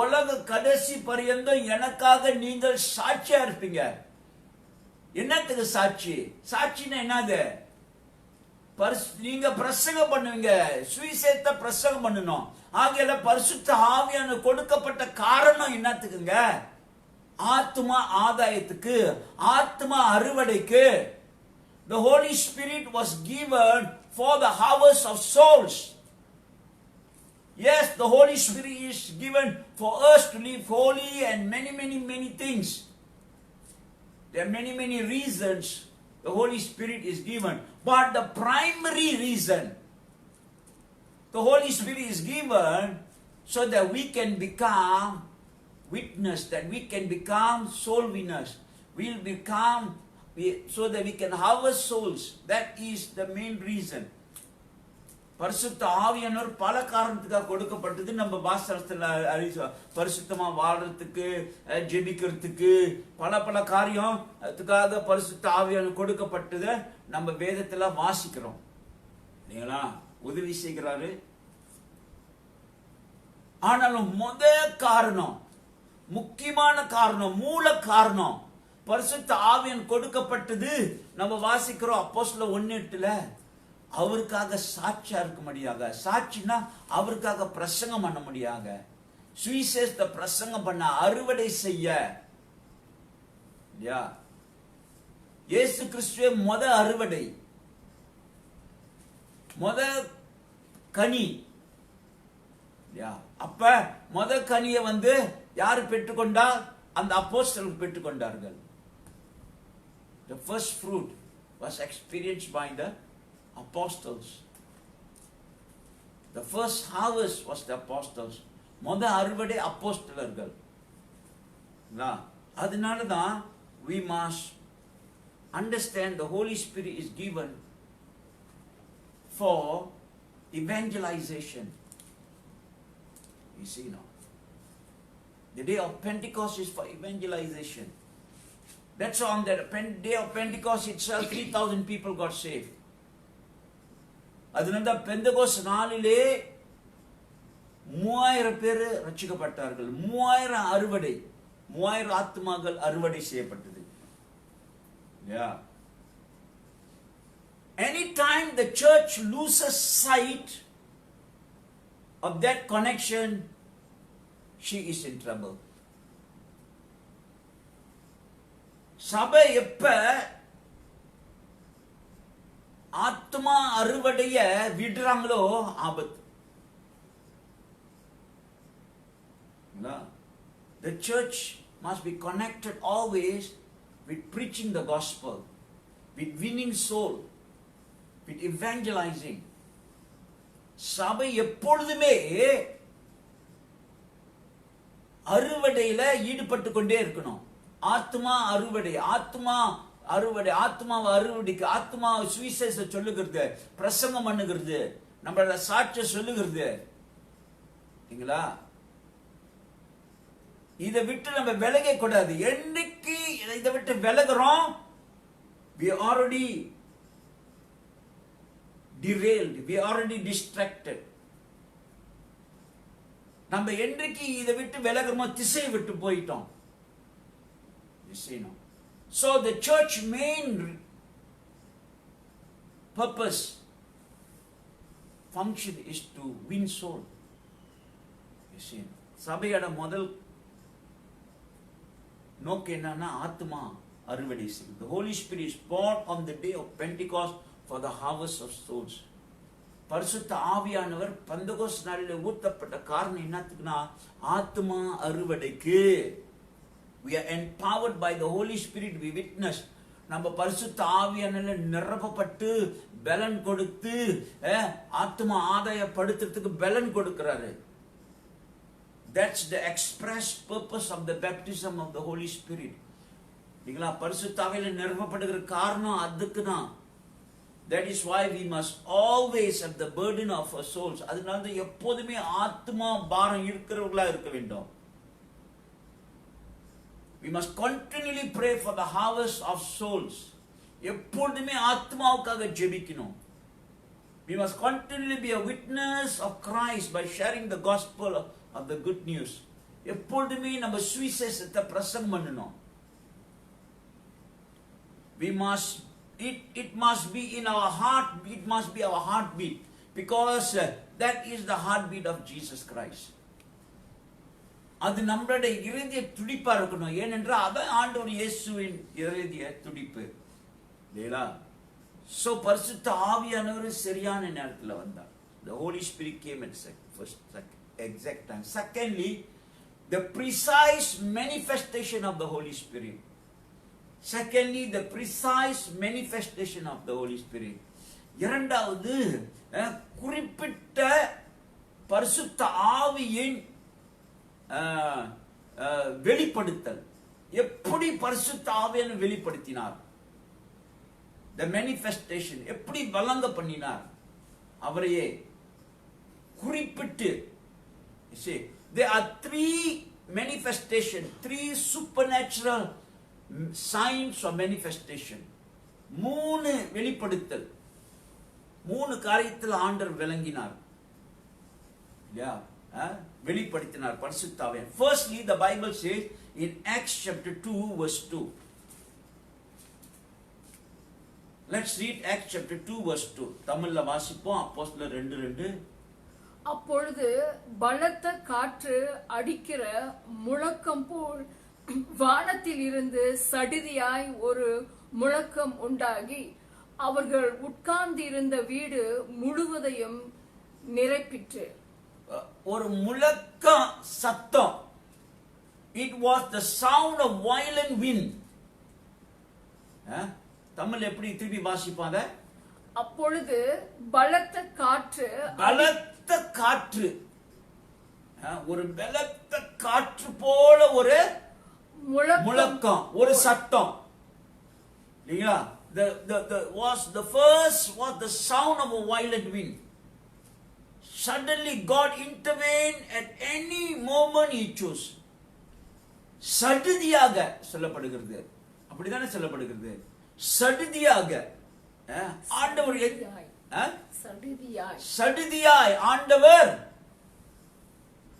உலக கடைசி பரியந்தம் எனக்காக நீங்கள் சாட்சியா இருப்பீங்க. என்னத்துக்கு சாட்சி? சாட்சின்னா என்னது? நீங்க பிரசங்கம் பண்ணுவீங்க, சுவிசேஷத்தை பிரசங்கம் பண்ணணும். ஆகையால பரிசுத்த ஆவியானவர் கொடுக்கப்பட்ட காரணம் என்னத்துக்குங்க? ஆத்மா ஆதாயத்துக்கு, ஆத்மா அறுவடைக்கு. The Holy Spirit was given for the harvest of souls. Yes, the Holy Spirit is given for us to live holy and many things. There are many reasons the Holy Spirit is given. But the primary reason the Holy Spirit is given so that we can become witness, that we can become soul winners. We'll become, so that we can harvest souls. That is the main reason. பரிசுத்த ஆவியானவர் பல காரணத்துக்காக கொடுக்கப்பட்டது. நம்ம வாசகத்துல பரிசுத்தமா வாழ்றதுக்கு, ஜெபிக்கிறதுக்கு, பல காரியத்துக்காக பரிசுத்த ஆவியானவர் கொடுக்கப்பட்டது நம்ம வேதத்துல வாசிக்கிறோம் இல்லைங்களா? உதவி செய்கிறாரு. ஆனாலும் காரணம், முக்கியமான காரணம், மூல காரணம் பரிசுத்த ஆவியானவர் கொடுக்கப்பட்டது நம்ம வாசிக்கிறோம் அப்போஸ்தலர் 1:8. அவருக்காக சாட்சியா இருக்க முடியாத, சாட்சினா அவருக்காக பிரசங்கம் பண்ண முடியாத, சுவிசேஷத்தை பிரசங்கம் பண்ண, அறுவடை செய்ய. இயேசு கிறிஸ்துவே அறுவடை, கனி. அப்ப கனியை யாரு பெற்றுக்கொண்டார்? அந்த அப்போஸ்தலர்கள் பெற்றுக்கொண்டார்கள். The first fruit was experienced by the apostles. The first harvest was the apostles. அறுவடை அப்போஸ்தலர்கள். அதனாலதான் we must understand the Holy Spirit is given for evangelization. You see now, the day of Pentecost is for evangelization. That's on the day of Pentecost itself 3,000 people got saved. அதனால பெந்தகோஸ்து நாளிலே 3000 பேர் ரட்சிக்கப்பட்டார்கள். 3000 அறுவடை, 3000 ஆத்மாக்கள் அறுவடை செய்யப்பட்டது. Anytime the church loses sight of that connection, she is in trouble. சபை எப்ப ஆத்மா அறுவடைய விடுறாங்களோ ஆபத்து. The church must be connected always with preaching the gospel, with winning soul, with evangelizing. சபை எப்பொழுதுமே அறுவடையில ஈடுபட்டு கொண்டே இருக்கணும். ஆத்மா அறுவடை, ஆத்மாவை அறுவடைக்கு, ஆத்மா சுவிசேஷத்தை சொல்லுகிறது, பிரசங்கம் பண்ணுகிறது, நம்மளோட சாட்சியம் சொல்லுகிறது. சரிங்களா? இதை விட்டு நம்ம விலக கூடாது. என்னைக்கு இதை விட்டு விலகுறோம், we already derailed, we already distracted. நம்ம என்றைக்கு இதை விட்டு விலகுறோமோ திசை விட்டு போயிட்டோம். You see now. So the church main purpose, function is to win soul. You see. சபையோட முதல் நோக்கு என்னன்னா ஆத்மா அறுவடை செய்யும். The Holy Spirit is born on the day of Pentecost for the harvest of souls. பரிசுத்த ஆவியானவர் பெந்தகோஸ்து நாளிலே ஊற்றப்பட்ட காரணம் என்னத்துக்குன்னா ஆத்மா அறுவடைக்கு. We are empowered by the Holy Spirit. We witness. நம்ம பரிசுத்த ஆவியானவரால நிரப்பப்பட்டு பலன் கொடுத்து ஆத்மா ஆதாயப்படுத்துறதுக்கு பலன் கொடுக்கிறாரு. That's the express purpose of the baptism of the Holy Spirit. நீங்களா பரிசுத்த ஆவியால நிரப்பப்படுகிற காரணம் அதுக்கு தான். That is why we must always have the burden of our souls. அதனால எப்போதுமே ஆத்மா பாரம் இருக்கிறவங்களா இருக்க வேண்டும். We must continually pray for the harvest of souls. எப்பொழுதுமே ஆத்மாவுக்காக ஜெபிக்கணும். We must continually be a witness of Christ by sharing the gospel of the good news. எப்பொழுதுமே நம்ம சுவிசேஷத்தை பிரசங்கம் பண்ணணும். We must it must be in our heart, it must be our heartbeat, because that is the heartbeat of Jesus Christ. அது நம்மளுடைய இதய துடிப்பா இருக்கணும். ஏனென்றால் அதான் ஆண்டவர் இயேசுவின் இதய துடிப்பு. இல்லையா? சோ பரிசுத்த ஆவியானவர் சரியான நேரத்தில் வந்தார். The Holy Spirit came at exact time. Secondly, the precise manifestation of the Holy Spirit. Secondly, the precise manifestation of the Holy Spirit. இரண்டாவது குறிப்பிட்ட பரிசுத்த ஆவியின் வெளிப்படுத்தல். எப்படி பரிசுத்த ஆவியை வெளிப்படுத்தினார்? The manifestation. எப்படி வழங்க பண்ணினார்? அவரையே குறிப்பிட்டு. See, there are three manifestation, three supernatural signs of manifestation. மூணு வெளிப்படுத்தல், மூணு காரியத்தில் ஆண்டவர் விளங்கினார். இல்லையா? வெளிப்படுத்தினார் பரிசுத்த ஆவியை. Firstly, the Bible says in Acts chapter 2 verse 2. Let's read Acts chapter 2 verse 2. தமிழ்ல வாசிப்போம். அப்போஸ்தலர் 2:2. அப்பொழுது பலத்த காற்று அடிக்கிற முழக்கம் போல் வானத்தில் இருந்து சடிதியாய் ஒரு முழக்கம் உண்டாகி அவர்கள் உட்கார்ந்திருந்த வீடு முழுவதையும் நிரப்பிற்று. ஒரு முழக்கம் சத்தம். It was the sound of violent wind. Tamil எப்படி திருப்பி வாசிப்பாங்க? அப்பொழுது பலத்த காற்று, பலத்த காற்று, ஒரு பலத்த காற்று போல ஒரு முழக்கம், ஒரு சத்தம். இல்லையா? The first was the sound of a violent wind. Suddenly God intervened at any moment he chose. சடுதியாக சொல்லப்படுகிறது. அப்படிதானே சொல்லப்படுகிறது? சடுதியாக ஆண்டவர் சடுதியாய் ஆண்டவர்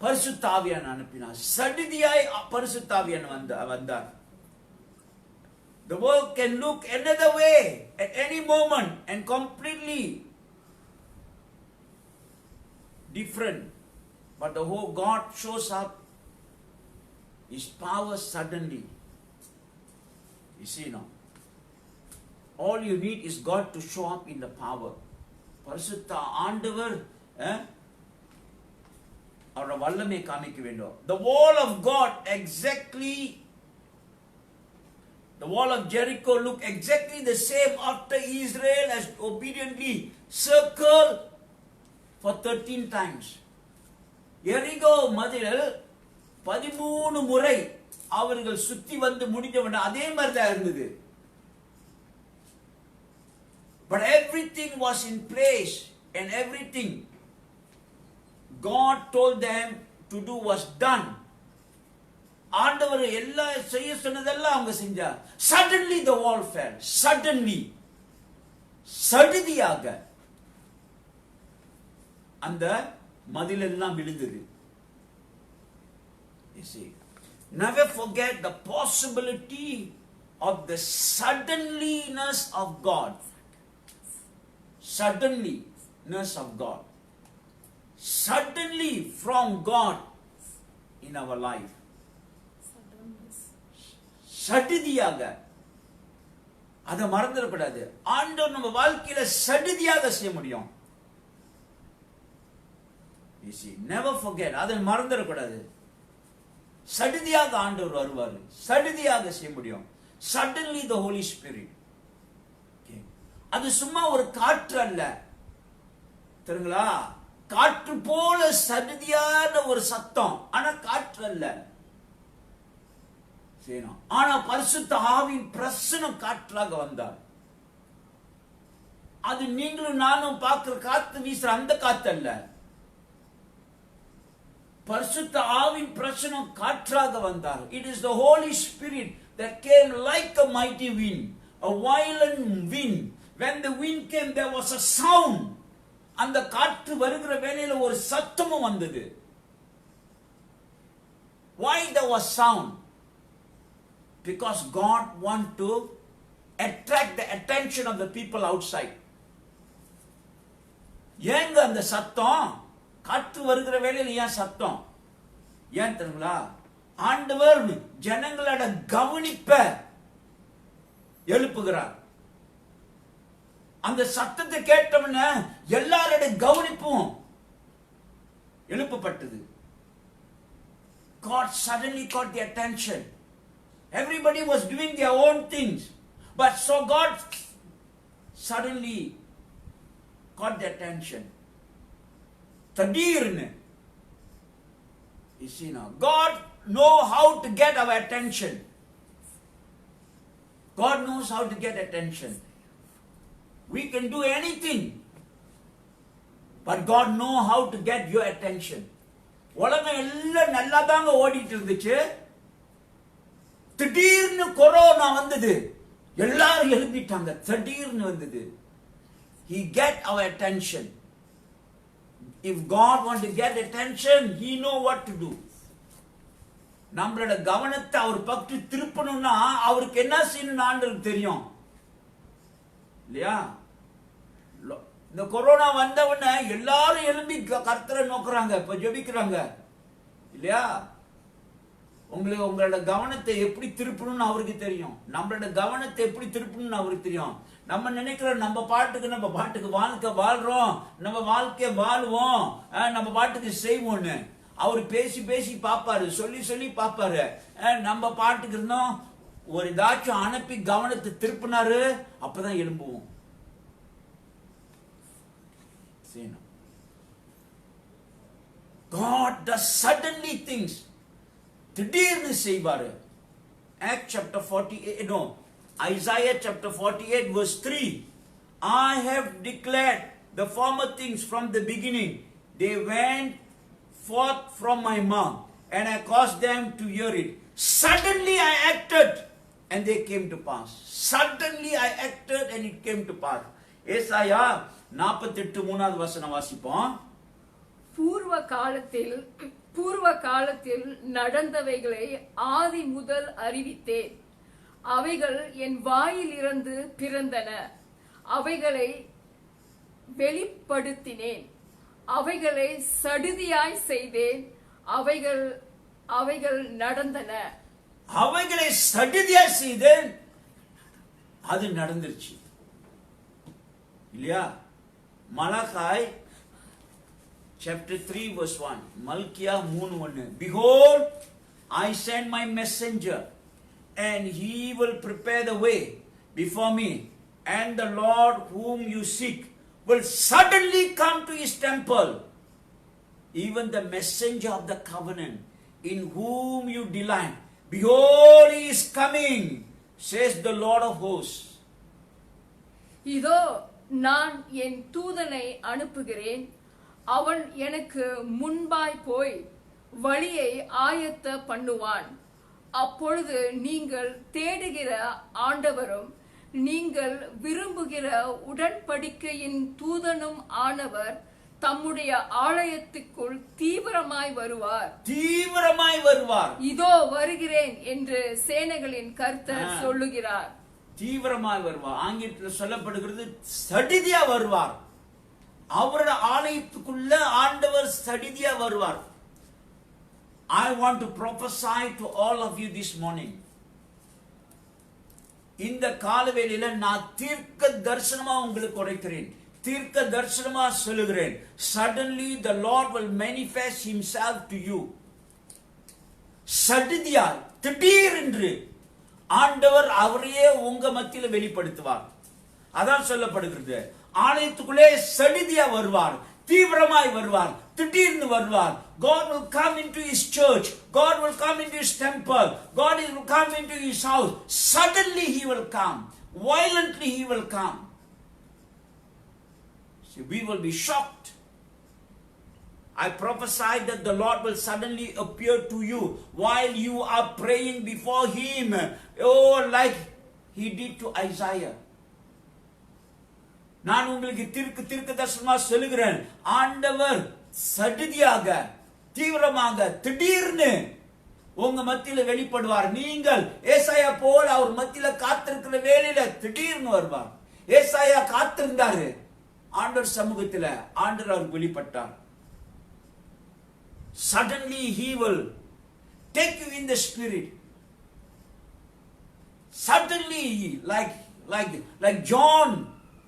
பரிசுத்த ஆவியானவரை அனுப்பினார். சடுதியாய் பரிசுத்த ஆவியானவர் வந்தார். The world can look another way at any moment and completely different, but the whole God shows up His power suddenly. You see now, all you need is God to show up in the power. பரிசுத்த ஆண்டவர் அவருடைய வல்லமை காமிக்க வேண்டும். The wall of God exactly, the wall of Jericho looked exactly the same after Israel has obediently circled for 13 times. எரிகோ மதில் 13 முறை அவர்கள் சுத்தி வந்து முடிஞ்சவன அதே மாதிரி தான் இருந்தது. But everything was in place and everything God told them to do was done. ஆண்டவர் எல்லாம் செய்ய சொன்னதெல்லாம் அவங்க செஞ்சார். Suddenly the wall fell. Suddenly, சடுதியாக அந்த மதில் எல்லாம் விழுந்தது. You see, never forget the possibility of the suddenliness of God. Suddenliness of God. Suddenly from God in our life. சடுதியாக அதை மறந்துடக்கூடாது. ஆண்டவர் நம்ம வாழ்க்கையில சடுதியாக செய்ய முடியும். You see, never forget, அதை மறந்துடக்கூடாது. சடுதியாக ஆண்டவர் வருவார், சடுதியாக செய்ய முடியும். Suddenly the Holy Spirit. அது சும்மா ஒரு காற்று அல்ல, தெரியுங்களா? காற்று போல சடுதியான ஒரு சத்தம், ஆனா காற்று அல்ல. ஆனா பரிசுத்த ஆவியின் பிரசன்னம் காற்றாக வந்தார். அது நீங்களும் நானும் பார்க்கிற காத்து வீசுற அந்த காத்து அல்ல. பரிசுத்த ஆவியின் பிரசன்னம் காற்றாக வந்தார். It is the Holy Spirit that came like a mighty wind, a violent wind. When the wind came, there was a sound. அந்த காற்று வருகிற வேளையில ஒரு சத்தமும் வந்தது. Why there was sound? Because God want to attract the attention of the people outside. ஏங்க அந்த சத்தம்? காற்று வருகிற வேளையில ஏன் சத்தம்? ஏன் தெரியுங்களா? ஆண்டவர் ஜனங்களோட கவனிப்ப எழுப்புகிறார். அந்த சத்தத்தை கேட்டவன எல்லாரோட கவனிப்பும் எழுப்பப்பட்டது. God suddenly caught the attention. Everybody was doing their own things, but so God suddenly caught the attention. திடீர்னு, you see now, God know how to get our attention. God knows how to get attention. We can do anything, but God know how to get your attention. உலகம் எல்லாம் நல்லா தாங்க ஓடிட்டு இருந்துச்சு. திடீர்னு corona வந்தது, எல்லாரும் எழுப்பிட்டாங்க. திடீர்னு வந்தது. He get our attention. If God want to get attention, He know what to do. நம்மளோட கவனத்தை அவர் பக்கம் திருப்பணும்னா அவருக்கு என்ன செய்யணும்னு ஆண்டவருக்கு தெரியும், இல்லையா? இந்த கொரோனா வந்தவன எல்லாரும் எழுப்பி கர்த்தரை நோக்குறாங்க, இப்ப ஜெபிக்கிறாங்க, இல்லையா? உங்களோட கவனத்தை எப்படி திருப்பணும்னு அவருக்கு தெரியும். நம்மளோட கவனத்தை எப்படி திருப்பணும்னு அவருக்கு தெரியும். நம்ம நினைக்கிறோம் நம்ம பாட்டுக்கு வாழ்க்கை வாழ்றோம், நம்ம வாழ்க்கைய வாழ்வோம், நம்ம பாட்டுக்கு செய்வோம்னு. அவர் பேசி பேசி பார்ப்பாரு, சொல்லி சொல்லி பார்ப்பாரு. நம்ம பாட்டுக்கு இருந்தோம், ஒரு ஏதாச்சும் அனுப்பி கவனத்தை திருப்பினாரு, அப்பதான் எழும்புவோம். God does suddenly things. திடீர்னு செய்வாரு. Acts chapter 48, no, Isaiah chapter 48 verse 3. I have declared the former things from the beginning. They went forth from my mouth, and I caused them to hear it. Suddenly I acted, and they came to pass. Suddenly I acted, and it came to pass. ஏசாயா 48:3 வசனம் வாசிப்போம். பூர்வ காலத்தில் நடந்தவைகளை ஆதி முதல் அறிவித்தேன். அவைகள் என் வாயிலிருந்து பிறந்தன. அவைகளை வெளிப்படுத்தினேன். அவைகளை சடுதியாய் செய்தேன். அவைகள் நடந்தன. அவைகளை சடுதியாய் செய்தேன், அது நடந்துருச்சு, இல்லையா? மலாகாய் chapter 3 verse 1. Malchijah 3:1. Behold, I send my messenger, and he will prepare the way before me, and the Lord whom you seek will suddenly come to his temple. Even the messenger of the covenant, in whom you delight, behold, he is coming, says the Lord of hosts. இதோ நான் என் தூதனை அனுப்புகிறேன், அவன் எனக்கு முன்பாய் போய் வழியை ஆயத்த பண்ணுவான். அப்பொழுது நீங்கள் தேடுகிற ஆண்டவரும் நீங்கள் விரும்புகிற உடன்படிக்கையின் தூதனும் ஆனவர் தம்முடைய ஆலயத்துக்குள் தீவிரமாய் வருவார். தீவிரமாய் வருவார். இதோ வருகிறேன் என்று சேனைகளின் கர்த்தர் சொல்லுகிறார். தீவிரமாய் வருவார். ஆங்கிலத்தில் சொல்லப்படுகிறது சடிதியா வருவார். அவருடைய ஆலயத்துக்குள்ள ஆண்டவர் சடிதியா வருவார். I want to prophesy to all of you this morning. இந்த காலவேளையில நான் தீர்க்க தரிசனமா உங்களுக்கு உரைக்கிறேன். தீர்க்க தரிசனமா சொல்லுகிறேன். Suddenly the Lord will manifest himself to you. சடிதியா, திடீரென்று ஆண்டவர் அவரையே உங்க மத்தியில வெளிப்படுத்துவார். அதான் சொல்லப்படுகிறது. ஆலயத்துக்குள்ளே சடிதியா வருவார், தீவிரமாய் வருவார், திடீர்னு வருவார். God will come into his church. God will come into his temple. God will come into his house. Suddenly he will come. Violently he will come. So we will be shocked. I prophesy that the Lord will suddenly appear to you while you are praying before him. Oh, like he did to Isaiah. நான் உங்களுக்கு தீர்க்க தரிசனமா சொல்லுகிறேன். ஆண்டவர் சடிதியாக, தீவிரமாக, திடீர்னு உங்க மத்தியில வெளிப்படுவார். நீங்கள் ஏசாயா போல அவர் மத்தியில காத்திருக்கிற வேளையில திடீர்னு வருவார். ஏசாயா காத்திருந்தாரு ஆண்டவர் சமூகத்துல. ஆண்டவர் அவர் வெளிப்பட்டார். Suddenly he will take you in the spirit. Suddenly, like John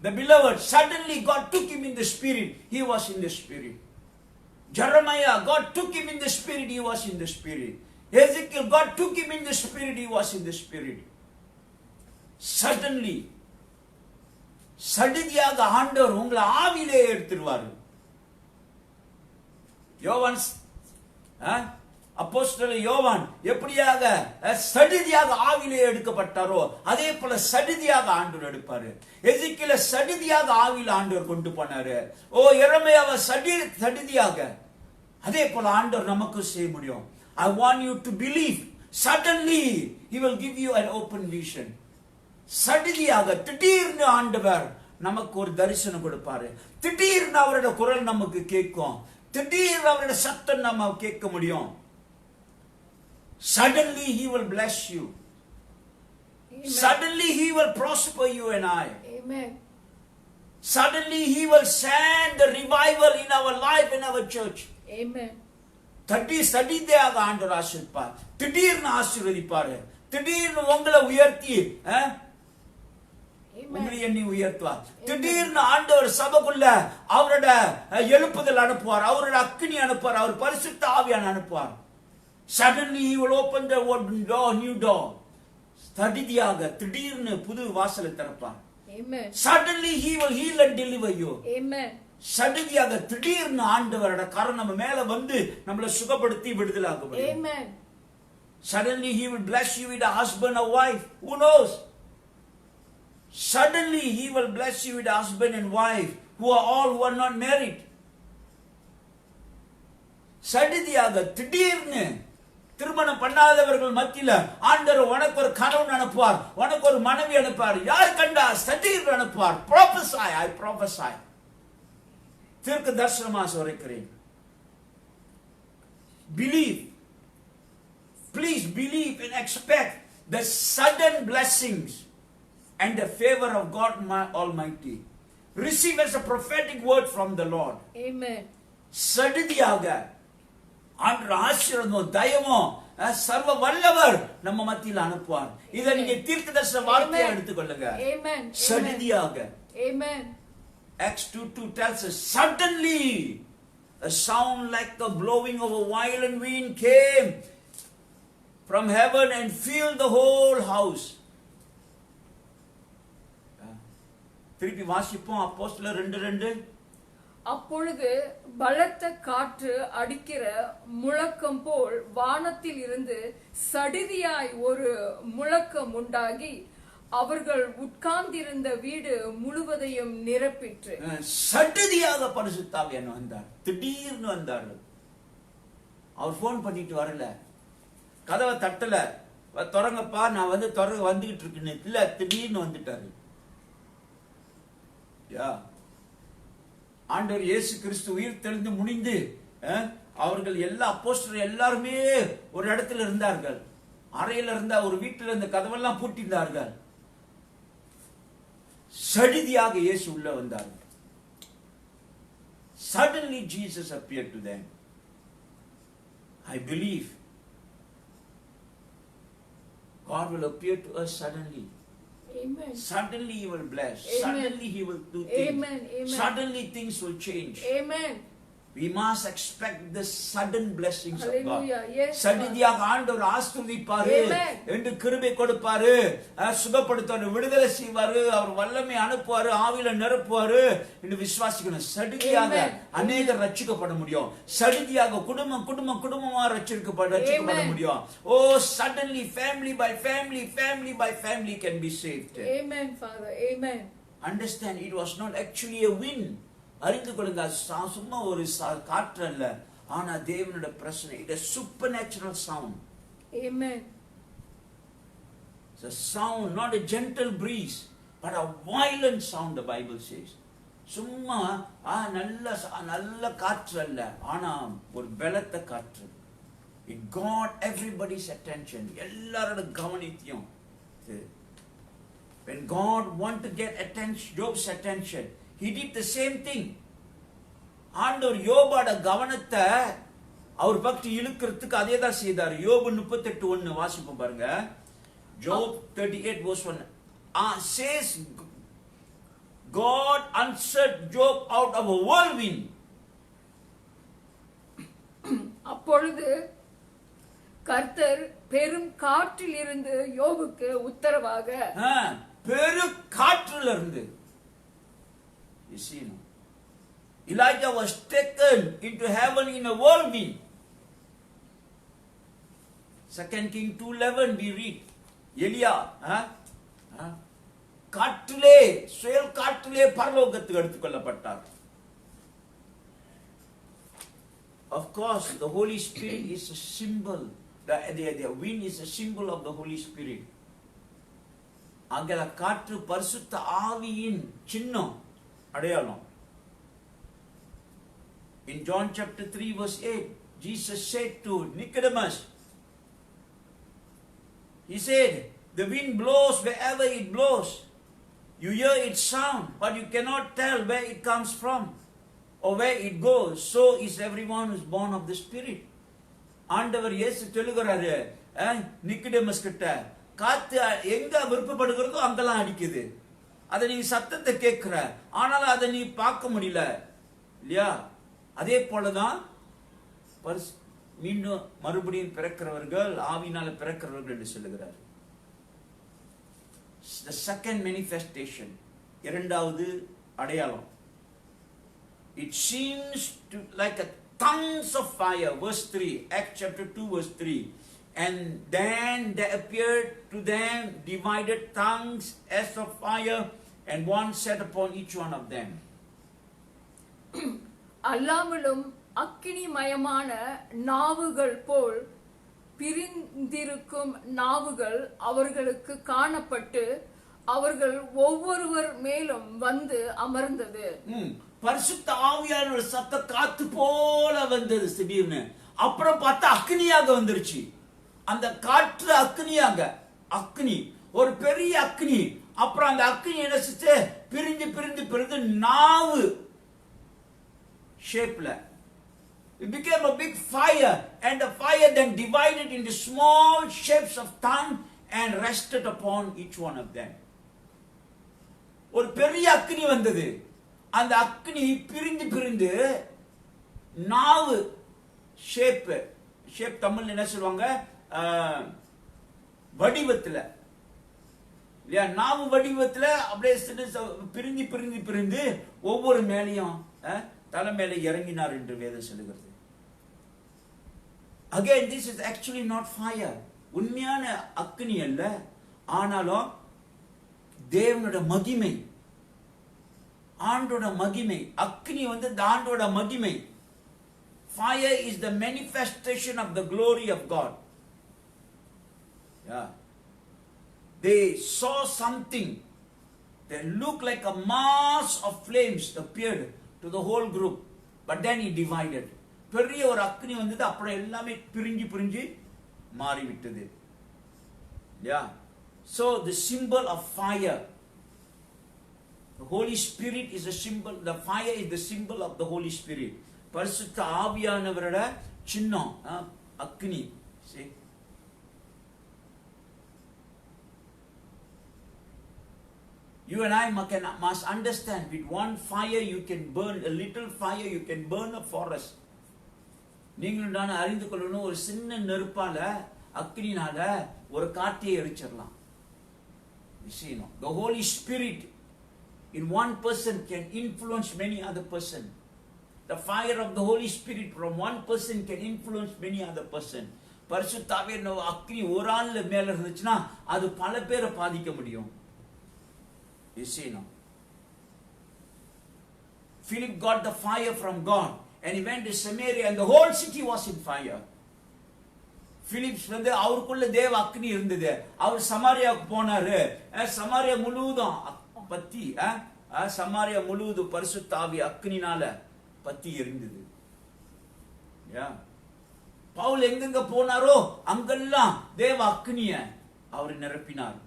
the beloved, suddenly God took him in the spirit. He was in the spirit. Jeremiah, God took him in the spirit. He was in the spirit. Ezekiel, God took him in the spirit. He was in the spirit. Suddenly, சடிதியாக ஆண்டவர் உங்களை ஆவியிலே எடுத்துருவார். யோவான், அப்போஸ்தலன் யோவான் எப்படியாக சடிதியாக ஆவியிலே எடுக்கப்பட்டாரோ அதே போல சடிதியாக ஆண்டவர் எடுப்பாரு. எசேக்கியேல சடிதியாக ஆவியில ஆண்டவர் கொண்டு போனாரு. ஓ எரேமியாவை சடிதியாக. அதே போல ஆண்டவர் நமக்கு செய்ய முடியும். I want you to believe. Suddenly he will give you an open vision. சடிதியாக, திடீர்னு ஆண்டவர் நமக்கு ஒரு தரிசனம் கொடுப்பாரு. திடீர்னு அவரோட குரல் நமக்கு கேட்கும். திடீர்னு அவரோட சத்தம் நம்ம கேட்க முடியும். Suddenly he will bless you. Amen. Suddenly he will prosper you and I. Amen. Suddenly he will send the revival in our life, in our church. Amen. சடிதியாக ஆண்டவர் ஆசீர்வதிப்பார். திடீர்னு ஆசீர்வதிப்பாரு. திடீர்னு உங்களை உயர்த்தி உங்களை எண்ணி உயர்த்துவார். திடீர்னு ஆண்டவர் சபைக்குள்ள அவரோட எழுப்புதல் அனுப்புவார். அவரோட அக்கினி அனுப்புவார். அவர் பரிசுத்த ஆவியான அனுப்புவார். Suddenly he will open the door, new door. சடிதியாக, திடீர்னு புது வாசலை திறப்பார். Amen. Suddenly he will heal and deliver you. Amen. சடிதியாக, திடீர்னு ஆண்டவரோட கரம் நம்ம மேல வந்து நம்மளை சுகப்படுத்தி விடுதலாக்க முடியும். Amen. Suddenly he will bless you with a husband or wife. Who knows? Suddenly he will bless you with a husband and wife who are not married. சடிதியாக, திடீர்னு திருமணம் பண்ணாதவர்கள் மத்தியில ஆண்டவர் உனக்கு ஒரு கணவன் அனுப்புவார், உனக்கு ஒரு மனைவி அனுப்புவார். யார் கண்டா சடீர் அனுப்புவார். Prophesy, I prophesy. தீர்க்க தரிசனமாக சொல்கிறேன். Believe. Please believe and expect the sudden blessings and the favor of God Almighty. Receive as a prophetic word from the Lord. Amen. சடிதியாக ஆண்டவர் ஆசீர்வாதமும் தயவும் சர்வ வல்லவர் நம்ம மத்தியில் அனுப்புவார். இதை நீங்க தீர்க்கதரிசன வார்த்தையை எடுத்துக்கொள்ளுங்க. Amen. சடிதியாக. Amen. Acts 2:2 tells us, suddenly a sound like the blowing of a violent wind came from heaven and filled the whole house. திருப்பி வாசிப்போம். அப்போஸ்தலர் 2:2. அப்பொழுது பலத்த காற்று அடிக்கிற முழக்கம் போல் வானத்தில் இருந்து சடிதியாய் ஒரு முழக்கம் உண்டாகி அவர்கள் உட்கார்ந்திருந்த வீடு முழுவதையும் நிரப்பிற்று. சடுதியாக பரிசுத்த ஆவியானவர் வந்தார். திடீர்னு வந்தார்கள். அவர் போன் பண்ணிட்டு வரல, கதவை தட்டல, திறங்கப்பா நான் வந்துகிட்டு இருக்கேன்னு இல்ல, திடீர்னு வந்துட்டாரு. ஆண்டவர் இயேசு கிறிஸ்து உயிர் தெளிந்து முடிந்து அவர்கள் எல்லா அப்போஸ்தலர் எல்லாருமே ஒரு இடத்துல இருந்தார்கள். அறையில இருந்த ஒரு வீட்டில் இருந்த கதவெல்லாம் பூட்டியிருந்தார்கள். சடுதியாக இயேசு உள்ள வந்தார். Suddenly Jesus appeared to them. I believe God will appear to us suddenly. Amen. Suddenly He will bless. Amen. Suddenly He will do things. Amen. Amen. Suddenly things will change. Amen. We must expect the sudden blessings Hallelujah. of God. Yes, சடுதியாக ஆண்டவர் ஆசீர்வதிப்பாரு, Amen. என்று கிருபை கொடுப்பாரு, சுகப்படுத்துவாரு, விடுதலை செய்வாரு, அவர் வல்லமை அனுப்புவாரு, ஆவியில நிரப்புவாரு என்று விசுவாசிக்கணும். சடுதியாக Amen. அநேகர் ரட்சிக்கப்பட முடியும். சடுதியாக குடும்பமா ரட்சிக்கப்பட முடியும். Oh, suddenly family by family can be saved. Amen, Father. Amen. Understand, it was not actually a wind. அறிந்து கொள்ளுங்க, சும்மா ஒரு காற்று அல்ல, ஆனா தேவனுடைய பிரசன்னம். It is supernatural sound. Amen. It's a sound, not a gentle breeze, but a violent sound, the Bible says. சும்மா நல்ல காற்று அல்ல, ஆனா ஒரு பலத்த காற்று. It got everybody's attention. எல்லாரோட கவனத்தையும். When God wanted to get attention, Job's attention, He did the same thing. ஆண்டவர் யோபோட கவனத்தை அவர் பக்தி இழுக்கிறதுக்கு அதே தான் செய்தார். யோபு 38:1 வாசிப்போம் பாருங்க. Job 38 verse 1 says God answered Job out of a whirlwind. அப்பொழுது கர்த்தர் பெரும் காற்றில் இருந்து யோபுக்கு உத்தரவாக, பெரும் காற்றில் இருந்து. You see, Elijah was taken into heaven in a whirlwind. 2 King 2:11 we read. எலியா காற்றிலே, சுயல் காற்றிலே பரலோகத்துக்கு எடுத்துக்கொள்ளப்பட்டார். Of course, the Holy Spirit is a symbol. The wind is a symbol of the Holy Spirit. அங்கே காற்று பரிசுத்த ஆவியின் சின்னம், அடையாளம். In John chapter 3 verse 8, Jesus said to Nicodemus, He said, the wind blows wherever it blows. You hear its sound, but you cannot tell where it comes from or where it goes. So is everyone who is born of the Spirit. ஆண்டவர் இயேசு சொல்லுகிறாரு நிக்கோடேமஸ் கிட்ட, காத்து எங்க விருப்பப்படுகிறதோ அங்கெல்லாம் அடிக்குது. அதை நீ சத்தத்தை கேட்கிற, ஆனாலும் அதை நீ பார்க்க முடியல இல்லையா? அதே போலதான் மீண்டும் மறுபடியும் பிறக்கிறவர்கள் ஆவியினால பிறக்கிறவர்கள் என்று சொல்லுகிறார். The second manifestation, இரண்டாவது அடையாளம். It seems to like a tongues of fire, verse 3, Acts chapter 2 verse 3. And then there appeared to them divided tongues as of fire, and one sat upon each one of them. அல்லாமலும் அக்கினிமயமான நாவுகள் போல் பிரிந்திருக்கும் நாவுகள் அவர்களுக்கு காணப்பட்டு அவர்கள் ஒவ்வொருவர் மேலும் வந்து அமர்ந்தது. பரிசுத்த ஆவியானவர் சத்த காத்து போல வந்தது திடீர்னு. அப்புறம் பார்த்தா அக்னியாக வந்துருச்சு. அந்த காற்று அக்னியாக, அக்னி, ஒரு பெரிய அக்னி. அப்புறம் அந்த அக்னி என்ன செஞ்சு பிரிந்து நாவு ஷேப்ல. It became a big fire, and the fire then divided into small shapes of tongue and rested upon each one of them. ஒரு பெரிய அக்னி வந்தது. அந்த அக்னி பிரிந்து நாவு ஷேப் தமிழ் என்ன சொல்லுவாங்க, வடிவத்துல இல்லையா? நாவு வடிவத்துல அப்படியே பிரிந்து ஒவ்வொரு மேலையும் தலை மேலே இறங்கினார் என்று வேதம் சொல்லுகிறது. Again, this is actually not fire. உண்மையான அக்னி அல்ல, ஆனாலும் தேவனோட மகிமை, ஆண்டோட மகிமை. அக்னி வந்து ஆண்டோட மகிமை. Fire is the manifestation of the glory of God. Yeah. They saw something that looked like a mass of flames appeared to the whole group. But then he divided. பெரிய ஒரு அக்னி வந்தது, அப்புறம் எல்லாமே பிரிஞ்சு பிரிஞ்சு மாறிவிட்டது. Yeah. So the symbol of fire. The Holy Spirit is a symbol. The fire is the symbol of the Holy Spirit. பரிசுத்த ஆவியானவரோட சின்னம் அக்னி. See? You and I must understand, with one fire you can burn, a little fire you can burn a forest. நீங்கள் நான் அறிந்து கொள்ளணும், ஒரு சின்ன நெருப்பால அக்னினால ஒரு காட்டையை எரிச்சிடலாம். The Holy Spirit in one person can influence many other person. The fire of the Holy Spirit from one person can influence many other person. பரிசுத்த ஆவியானவர் அக்னி ஒரு ஆள் மேல இருந்துச்சுன்னா அது பல பேரை பாதிக்க முடியும். You see now. Philip got the fire from God and he went to Samaria and the whole city was in fire. Philip வந்து அவருக்குள்ள தேவ அக்னி இருந்தது. அவர் சமாரியாவுக்கு போனாரு. சமாரியா முழுவதும் பத்தி, சமாரியா முழுவதும் பரிசுத்த ஆவி அக்னினால பத்தி எரிந்தது. பவுல் எங்கெங்க போனாரோ அங்கெல்லாம் தேவ அக்னிய அவர் நிரப்பினார்.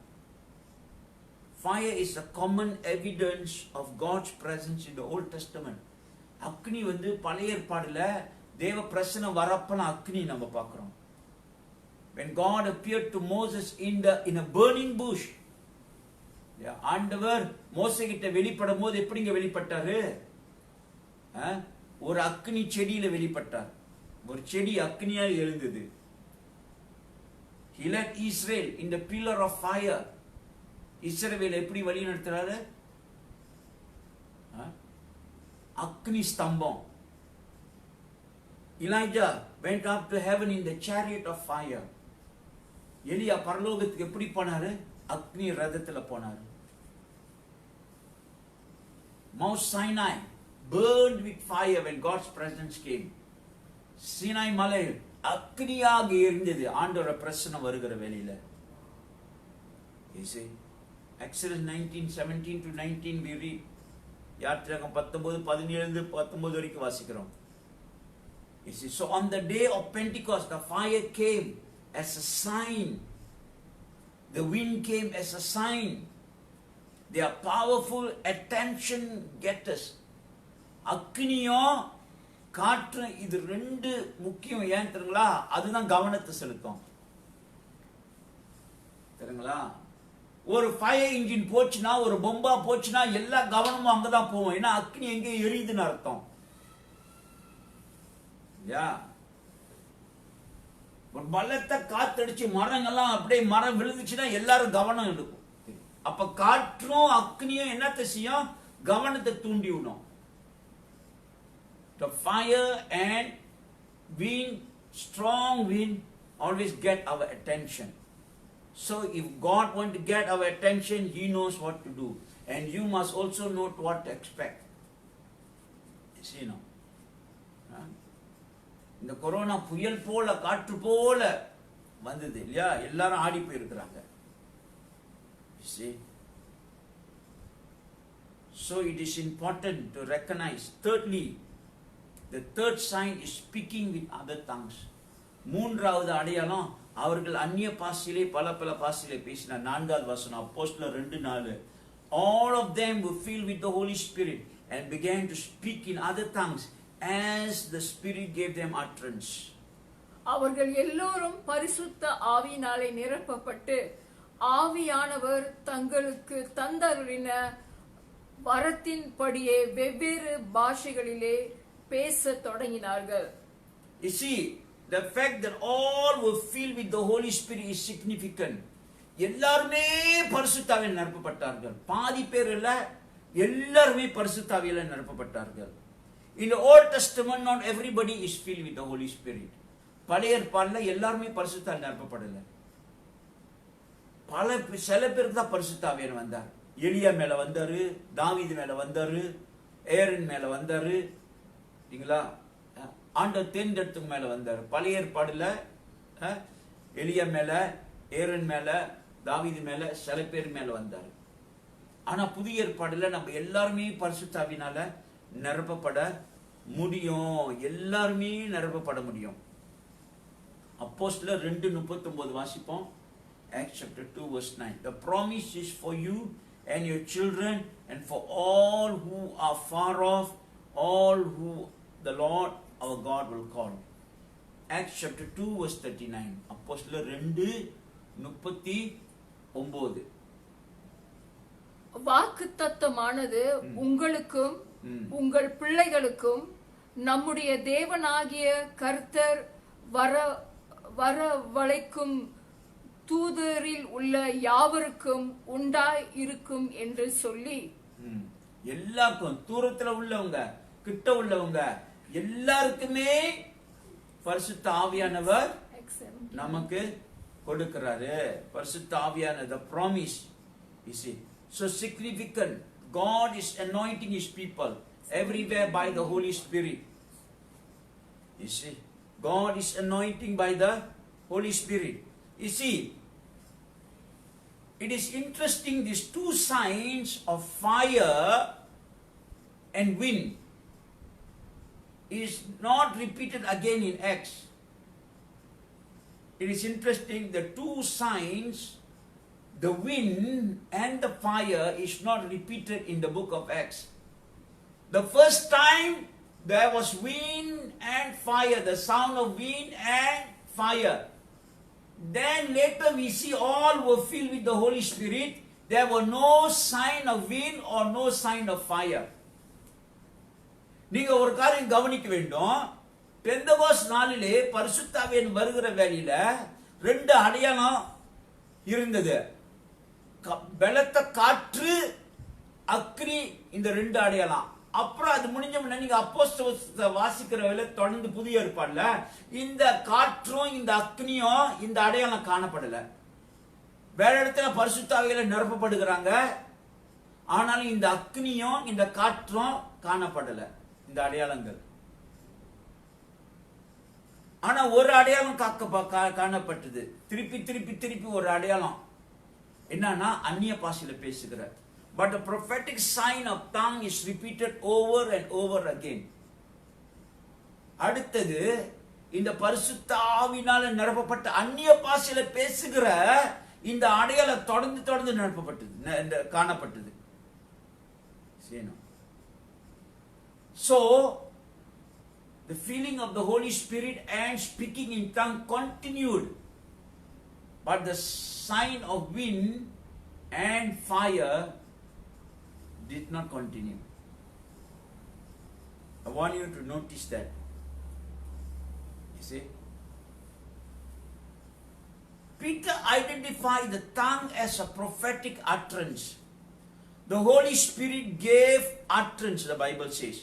Fire is a common evidence of God's presence in the Old Testament. அக்னி வந்து பழைய ஏற்பாடுல தேவ பிரசன்னம் வரப்பன அக்னி நம்ம பார்க்கிறோம். When God appeared to Moses in a burning bush. ஆண்டவர் மோசே கிட்ட வெளிப்படும் போது எப்படிங்க வெளிப்பட்டாரு? ஒரு அக்னி செடியில வெளிப்பட்டார். ஒரு செடி அக்னியா எழுந்தது. He led Israel in the pillar of fire. இஸ்ரவேல் எப்படி வழி நடத்துறாரு? அக்னி ஸ்தம்பம். Elijah went up to heaven in the chariot of fire. எலியா பரலோகத்துக்கு எப்படி போனாரு? அக்னி ரதத்துல போனாரு. Mount Sinai burned with fire when God's presence came. Sinai மலை அக்னியாக எரிந்தது ஆண்டவரோட பிரசன்னம் வருகிற வேளையில. You see, Exodus 19:17 to 19 we read. யாத்திராகமம் 19:17 வரைக்கும் வாசிக்கிறோம். You see, so on the day of Pentecost the fire came as a sign. The wind came as a sign. They are powerful attention getters. அக்னியும் காற்று இது ரெண்டு முக்கியம். ஏன் தெரியுங்களா? அதுதான் கவனத்தை செலுத்தும். தெரியுங்களா? ஒரு ஃபயர் இன்ஜின் போச்சுன்னா, ஒரு பொம்பா போச்சுன்னா எல்லா கவனமும் அங்கதான் போவோம். ஏன்னா அக்னி எங்கே எரியுதுன்னு அர்த்தம். ஒரு பலத்த காத்தடிச்சு மரங்கள்லாம் அப்படியே மரம் விழுந்துச்சுன்னா எல்லாரும் கவனம் எடுக்கும். அப்ப காற்றும் அக்னியும் என்னத்தை செய்யும்? கவனத்தை தூண்டி விடும். The fire and wind, strong wind, always get our attention. So if God wants to get our attention, He knows what to do. And you must also know what to expect. You see now. இந்த corona புயல் போல காற்று போல வந்தது இல்லையா? எல்லாரும் ஆடி போயிருக்கிறாங்க. You see. So it is important to recognize. Thirdly, the third sign is speaking with other tongues. மூன்றாவது அடையாளம் அவர்கள் அந்நிய பாஷையிலே பல பாஷையிலே பேசினார். 4வது வசனம் அப்போஸ்தலர் 2:4. All of them were filled with the Holy Spirit and began to speak in other tongues as the Spirit gave them utterance. அவர்கள் எல்லோரும் பரிசுத்த ஆவியினாலே நிரப்பப்பட்டு ஆவியானவர் தங்களுக்கு தந்தருளின வரத்தின்படியே வெவ்வேறு பாஷைகளிலே பேசத் தொடங்கினார்கள். You see, the fact that all were filled with the Holy Spirit is significant. எல்லாருமே பரிசுத்த ஆவியால் நிரப்பப்பட்டார்கள். பாதி பேர் இல்ல, எல்லாருமே பரிசுத்த ஆவியால் நிரப்பப்பட்டார்கள். In the Old Testament, not everybody is filled with the Holy Spirit. பழைய ஏற்பாடுல எல்லாருமே பரிசுத்த ஆவியால் நிரப்பப்படல. சில பேருக்கு தான் பரிசுத்த ஆவியார் வந்தார். எலியா மேல வந்தாரு, தாவீது மேல வந்தாரு, ஏரன் மேல வந்தாரு. சரிங்களா? ஆண்டவர் தேர்ந்தெடுத்தவங்க மேல வந்தாரு. பழைய ஏற்பாடுல எலியா மேல, ஏரன் மேல, தாவீது மேல, சில பேர் மேல வந்தாரு. ஆனா புதிய ஏற்பாடுல நம்ம எல்லாருமே பரிசுத்த ஆவியினால நிரப்பப்பட முடியும். எல்லாருமே நிரப்பப்பட முடியும். அப்போஸ்தலர் 2:39 வாசிப்போம். Acts chapter 2 verse 9. The promise is for you and your children and for all who are far off, all who the Lord our God will call. Acts chapter 2 verse 39. அப்போஸ்தலர் 2:39. வாக்குத்தத்தமானது உங்களுக்கும் உங்கள் பிள்ளைகளுக்கும் நம்முடைய தேவனாகிய கர்த்தர் வரவழைக்கும் தூதரில் உள்ள யாவருக்கும் உண்டாய் இருக்கும் என்று சொல்லி, எல்லாருக்கும், தூரத்துல உள்ளவங்க, கிட்ட உள்ளவங்க எல்லாருக்குமே பரிசுத்த ஆவியானவர் நமக்கு கொடுக்கிறாரு. பரிசுத்த ஆவியான the promise, you see, so significant. God is anointing his people everywhere by the Holy Spirit. You see, God is anointing by the Holy Spirit. You see, it is interesting, these two signs of fire and wind is not repeated again in Acts. It is interesting, the two signs, the wind and the fire, is not repeated in the book of Acts. The first time there was wind and fire, the sound of wind and fire. Then later we see all were filled with the Holy Spirit. There were no sign of wind or no sign of fire. நீங்க ஒரு காரியம் கவனிக்க வேண்டும். பெந்தகோஸ் நாளிலே பரிசுத்த ஆவியானவர் வருகிற வேளையில ரெண்டு அடையாளம் இருந்தது. பலத்த காற்று, அக்னி, இந்த ரெண்டு அடையாளம். அப்புறம் அது முடிஞ்சோம்னா நீங்க அப்போஸ்தலரை வாசிக்கிற வேளை தொடர்ந்து புதிய ஏற்பாடுல இந்த காற்றும் இந்த அக்னியும் இந்த அடையாளம் காணப்படல. வேற இடத்துல பரிசுத்த ஆவியால நிரப்பப்படுகிறாங்க. ஆனாலும் இந்த அக்னியும் இந்த காற்றும் காணப்படல, இந்த அடையாளங்கள். ஆனா ஒரு அடையாளம் காணப்பட்டது. திருப்பி திருப்பி திருப்பி ஒரு அடையாளம் என்னன்னா அந்நிய பாஷையில பேசுகிற. But the prophetic sign of tongue is repeated over and over again. அடுத்தது இந்த பரிசுத்த ஆவியினால நிரப்பப்பட்ட அந்நிய பாஷையில பேசுகிற இந்த அடையாளம் தொடர்ந்து தொடர்ந்து நிரப்பப்பட்டது, காணப்பட்டது. So the feeling of the Holy Spirit and speaking in tongue continued, but the sign of wind and fire did not continue. I want you to notice that. You see, Peter identified the tongue as a prophetic utterance. The Holy Spirit gave utterance, the Bible says.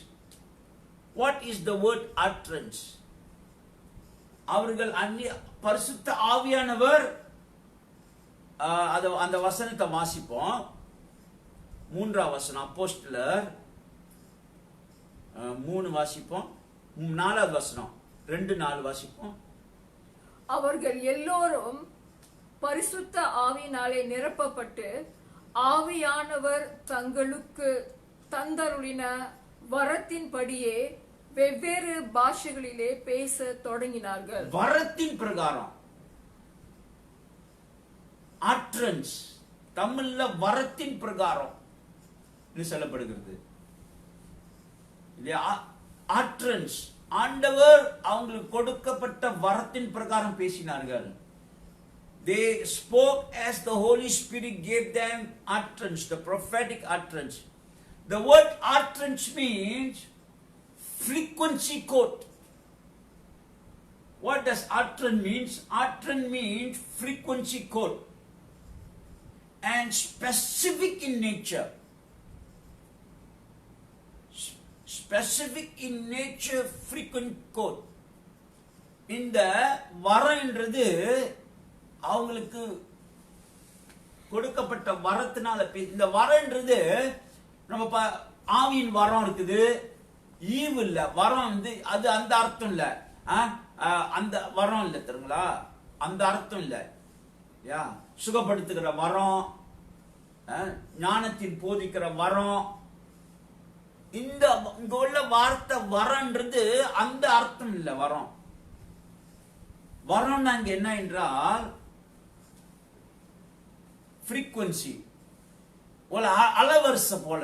What is the word utterance? அவர்கள் பரிசுத்த ஆவியானவர், அந்த வசனத்தை வாசிப்போம். 3ஆம் வசனம், அப்போஸ்தலர் 3 வாசிப்போம். 4வது வசனம் 2-4 வாசிப்போம். அவர்கள் எல்லோரும் பரிசுத்த ஆவியினாலே நிரப்பப்பட்டு ஆவியானவர் தங்களுக்கு தந்தருளின வரத்தின்படியே வெவ்வேறு பாஷைகளிலே பேச தொடங்கினார்கள். வரத்தின் பிரகாரம், utterance, தமிழ்ல வரத்தின் பிரகாரம் சொல்லப்படுகிறது இல்லையா? utterance, ஆண்டவர் அவங்களுக்கு கொடுக்கப்பட்ட வரத்தின் பிரகாரம் பேசினார்கள். They spoke as the Holy Spirit gave them utterance, the prophetic utterance. The word utterance means frequency code. What does utterance means? Utterance means frequency code and specific in nature. Specific in nature, frequent code. இந்த வரன்றது அவங்களுக்கு கொடுக்கப்பட்ட வரத்தினால இந்த வரன்றது நம்ம ஆவியின் வரம் இருக்குது, ஈவு இல்ல. வரம் வந்து அது அந்த அர்த்தம் இல்ல, அந்த வரம் இல்ல தெரியுங்களா, அந்த அர்த்தம் இல்ல. யா, சுகப்படுத்துகிற வரம், ஞானத்தின் போதிக்கிற வரம், இந்த இங்க உள்ள வார்த்தை வரன்றது அந்த அர்த்தம் இல்ல. வரம் வரம் அங்க என்ன என்றால் frequency, போல அலைவரிசை, போல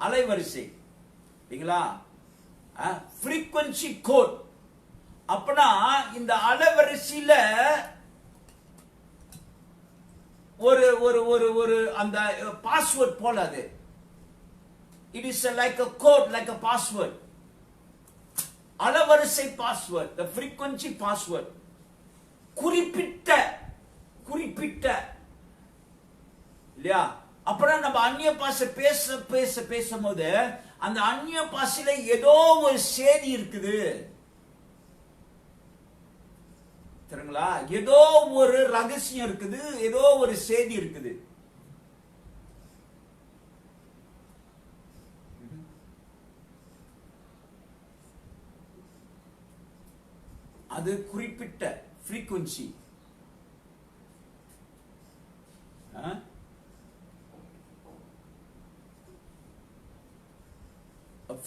அலைவரிசை இல்லைங்களா, frequency code. அப்பனா இந்த அலைவரிசையில ஒரு ஒரு ஒரு ஒரு அந்த பாஸ்வேர்ட் போல அது. It is like a code, like a password. அலைவரிசை பாஸ்வேர்ட், the frequency password. குறிப்பிட்ட இல்லையா? அப்புறம் நம்ம அந்நிய பாஷை பேசும்போது அந்த அந்நிய பாஷையில ஏதோ ஒரு செய்தி இருக்குது தெரியுங்களா, ஏதோ ஒரு ரகசியம் இருக்குது, ஏதோ ஒரு செய்தி இருக்குது. அது குறிப்பிட்ட frequency.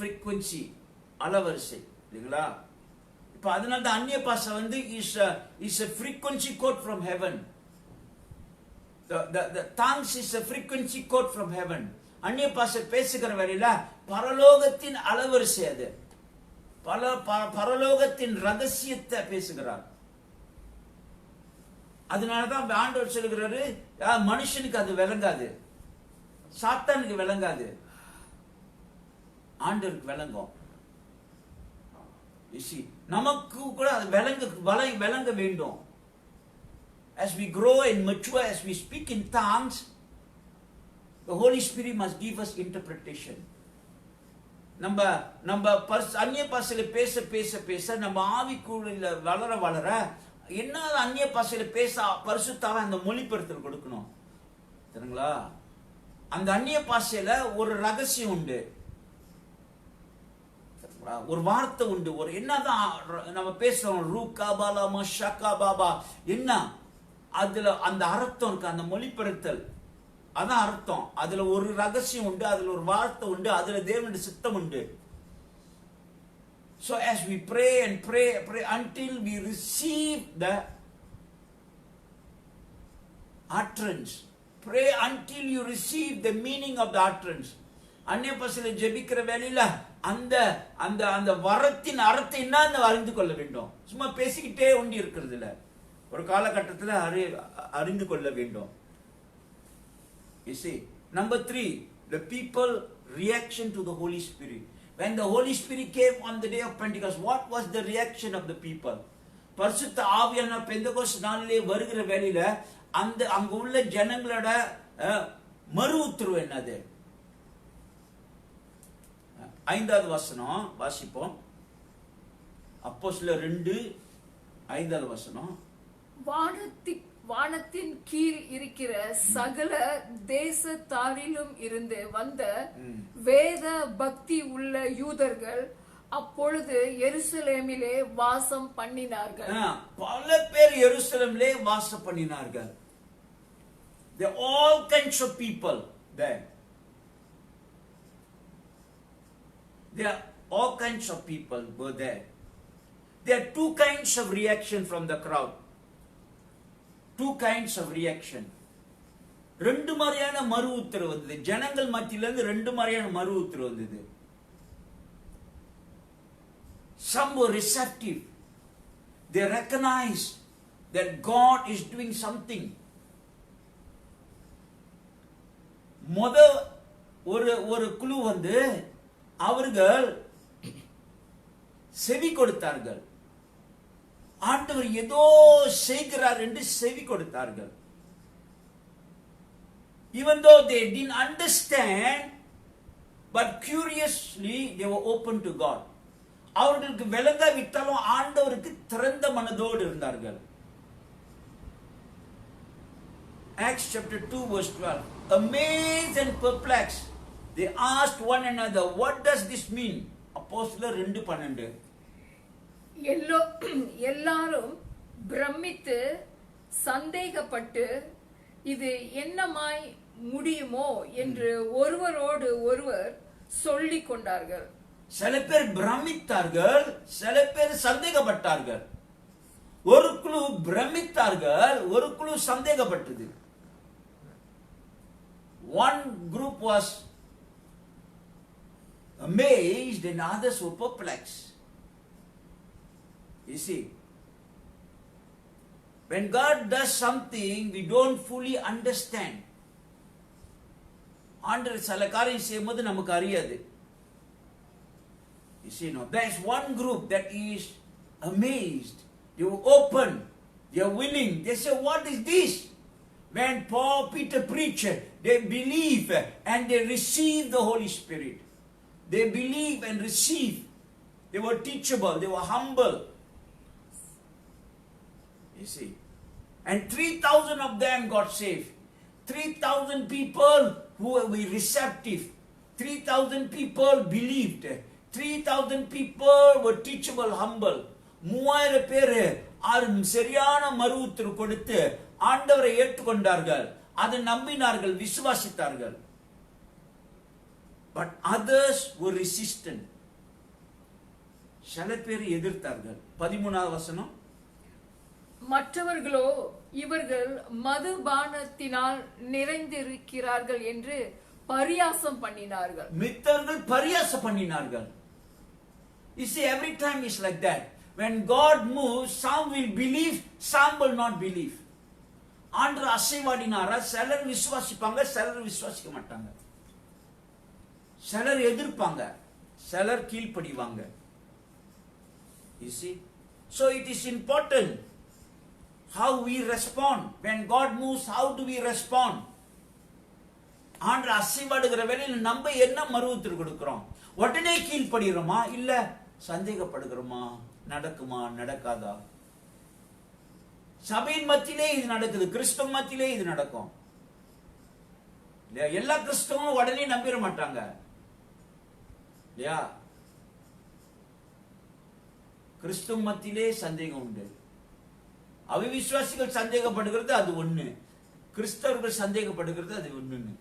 frequency, அலைவரிசை இல்லைங்களா? இப்ப அதனால தான் அந்நிய பாஷை வந்து is a frequency code from heaven. The tongues is a frequency code from heaven. அந்நிய பாஷை பேசுகிற வரையில பரலோகத்தின் அலைவரிசை, அது பரலோகத்தின் ரகசியத்தை பேசுகிறார். அதனாலதான் ஆண்டவர் சொல்லுகிறாரு, மனுஷனுக்கு அது விளங்காது, சாத்தானுக்கு விளங்காது, ஆண்டவருக்கு விளங்கும். நமக்கு கூட அது விளங்க வேண்டும். As we grow and mature, as we speak in tongues, the Holy Spirit must give us interpretation. நம்ம அந்நிய பாஷையில பேச நம்ம ஆவிக்குள்ள வளர என்ன அந்நிய பாஷையில பேச பரிசுத்தாவை அந்த மொழிபெயர்த்தல் கொடுக்கணும் தெரியுங்களா? அந்த அந்நிய பாஷையில ஒரு ரகசியம் உண்டு, ஒரு வார்த்தை உண்டு, ஒரு என்னதான் நம்ம பேசுறோம், ரூகா பாலாமா ஷக்கா பாபா, என்ன அதுல அந்த அர்த்தம் இருக்கு, அந்த மொழிபெயர்த்தல் அதான் அர்த்தம். அதுல ஒரு ரகசியம் உண்டு, அதுல ஒரு வார்த்தை உண்டு, அதுல தேவனுடைய சித்தம் உண்டு. So as we pray and pray until we receive the utterance, pray until you receive the meaning of the utterance. அந்நிய பாஷையில ஜெபிக்கிற வேளையில அந்த அந்த அந்த வரத்தின் அர்த்தம் என்னன்னு அறிந்து கொள்ள வேண்டும். சும்மா பேசிக்கிட்டே ஒண்டி இருக்கிறது இல்ல, ஒரு காலகட்டத்தில் அறிந்து கொள்ள வேண்டும். You see, number 3, the people reaction to the Holy Spirit. When the Holy Spirit came on the day of Pentecost, what was the reaction of the people? பரிசுத்த ஆவியானவர் பெந்தெகோஸ்து நாளிலே வருகிற வேளையில அங்க உள்ள ஜனங்களோட மறு உத்தரவு என்னது? 5வது வசனம் வாசிப்போம். அப்போஸ்தலர் 2:5 வசனம். வானத்தின் கீழ் இருக்கிற சகல தேசத்தாரிலும் இருந்து வந்த வேத பக்தி உள்ள யூதர்கள் அப்பொழுது எருசலேமிலே வாசம் பண்ணினார்கள். பல பேர் எருசலேமிலே வாசம் பண்ணினார்கள். There are all kinds of people there. There are all kinds of people were there. There are two kinds of reaction from the crowd. Two kinds of reaction. ரெண்டு மாதிரியான மறு உத்தரவு வந்தது. ஜனங்கள் மத்தியிலிருந்து ரெண்டு மாதிரியான மறு உத்தரவு வந்தது. Some were receptive. They recognized that God is doing something. ஒரு குழு வந்து அவர்கள் செவி கொடுத்தார்கள். ஆண்டவர் ஏதோ செய்கிறார் என்று செவி கொடுத்தார்கள். Even though they didn't understand, but curiously they were open to God. அவர்களுக்கு விளங்காவிட்டாலும் ஆண்டவருக்கு திறந்த மனதோடு இருந்தார்கள். Acts chapter 2 verse 12. Amazed and perplexed, they asked one another, what does this mean? அப்போஸ்தலர் 2:12. எல்லாரும் பிரமித்து சந்தேகப்பட்டு இது என்னமாய் முடியுமோ என்று ஒருவரோடு ஒருவர் சொல்லிக் கொண்டார்கள். சில பேர் பிரமித்தார்கள், சில பேர் சந்தேகப்பட்டார்கள். ஒரு குழு பிரமித்தார்கள், ஒரு குழு சந்தேகப்பட்டது. One group was amazed and others were perplexed. You see, when God does something we don't fully understand, ஆண்டவர் சில காரியம் செய்யும்போது நமக்கு அறியாது. You see, no, there is one group that is amazed. They were open, they are willing. They say, what is this? When Peter preached, they believe and they receive the Holy Spirit. They believe and receive. They were teachable, they were humble. You see. And 3,000 of them got saved. 3,000 people who were receptive. 3,000 people believed. 3,000 people were teachable, humble. 3000 பேர் சரியான மறு உத்தரவு கொடுத்து ஆண்டவரை ஏற்றுக்கொண்டார்கள், அதை நம்பினார்கள், விசுவாசித்தார்கள். But others were resistant. சில பேர் எதிர்த்தார்கள். 13வது வசனம். மற்றவர்களோ இவர்கள் மதுபானத்தினால் நிறைந்திருக்கிறார்கள் என்று பரியாசம் பண்ணினார்கள். மித்தர்கள் பரியாசம் பண்ணினார்கள். You see, every time is like that. When God moves, some will believe, some will not believe. ஆண்டவர் அசைவாடினாரா, சிலர் விசுவாசிப்பாங்க, சிலர் விசுவாசிக்க மாட்டாங்க. சிலர் எதிர்ப்பாங்க, சிலர் கீழ்ப்படிவாங்க. You see, so it is important how we respond. When God moves, how do we respond? ஆண்டவர் அசைவாடுகிற வேளையில் நம்ம என்ன மறுவுத்தரவு கொடுக்கிறோம்? உடனே கீழ்ப்படுகிறோமா, இல்ல சந்தேகப்படுகிறோமா, நடக்குமா நடக்காதா? சபையின் மத்தியிலே இது நடக்குது, கிறிஸ்தவ மத்தியிலே இது நடக்கும். எல்லா கிறிஸ்தவங்களும் உடனே நம்பிட மாட்டாங்க இல்லையா? கிறிஸ்தவ மத்தியிலே சந்தேகம் உண்டு. அவிசுவாசிகள் சந்தேகப்படுகிறது அது ஒண்ணு, கிறிஸ்தவர்கள் சந்தேகப்படுகிறது அது ஒண்ணுன்னு.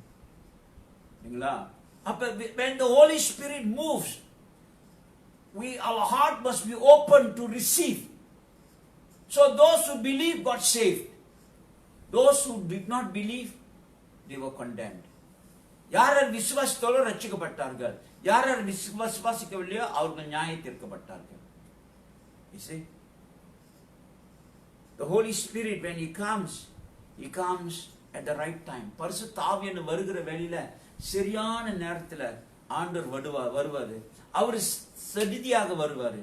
அப்ப when the Holy Spirit moves, our heart must be open to receive. So those who believe got saved. Those who did not believe, they were condemned. யார் விசுவாசித்தோரோ ரட்சிக்கப்பட்டார்கள், யார் விசுவாசிக்கவில்லையோ அவர்கள் நியாய தீர்க்கப்பட்டார்கள். You see, the Holy Spirit, when he comes at the right time. பரிசுத்த ஆவியானவர் வருகிற வேளையில சரியான நேரத்துல ஆண்டவர் வருவாரு. அவர் சடிதியாக வருவாரு.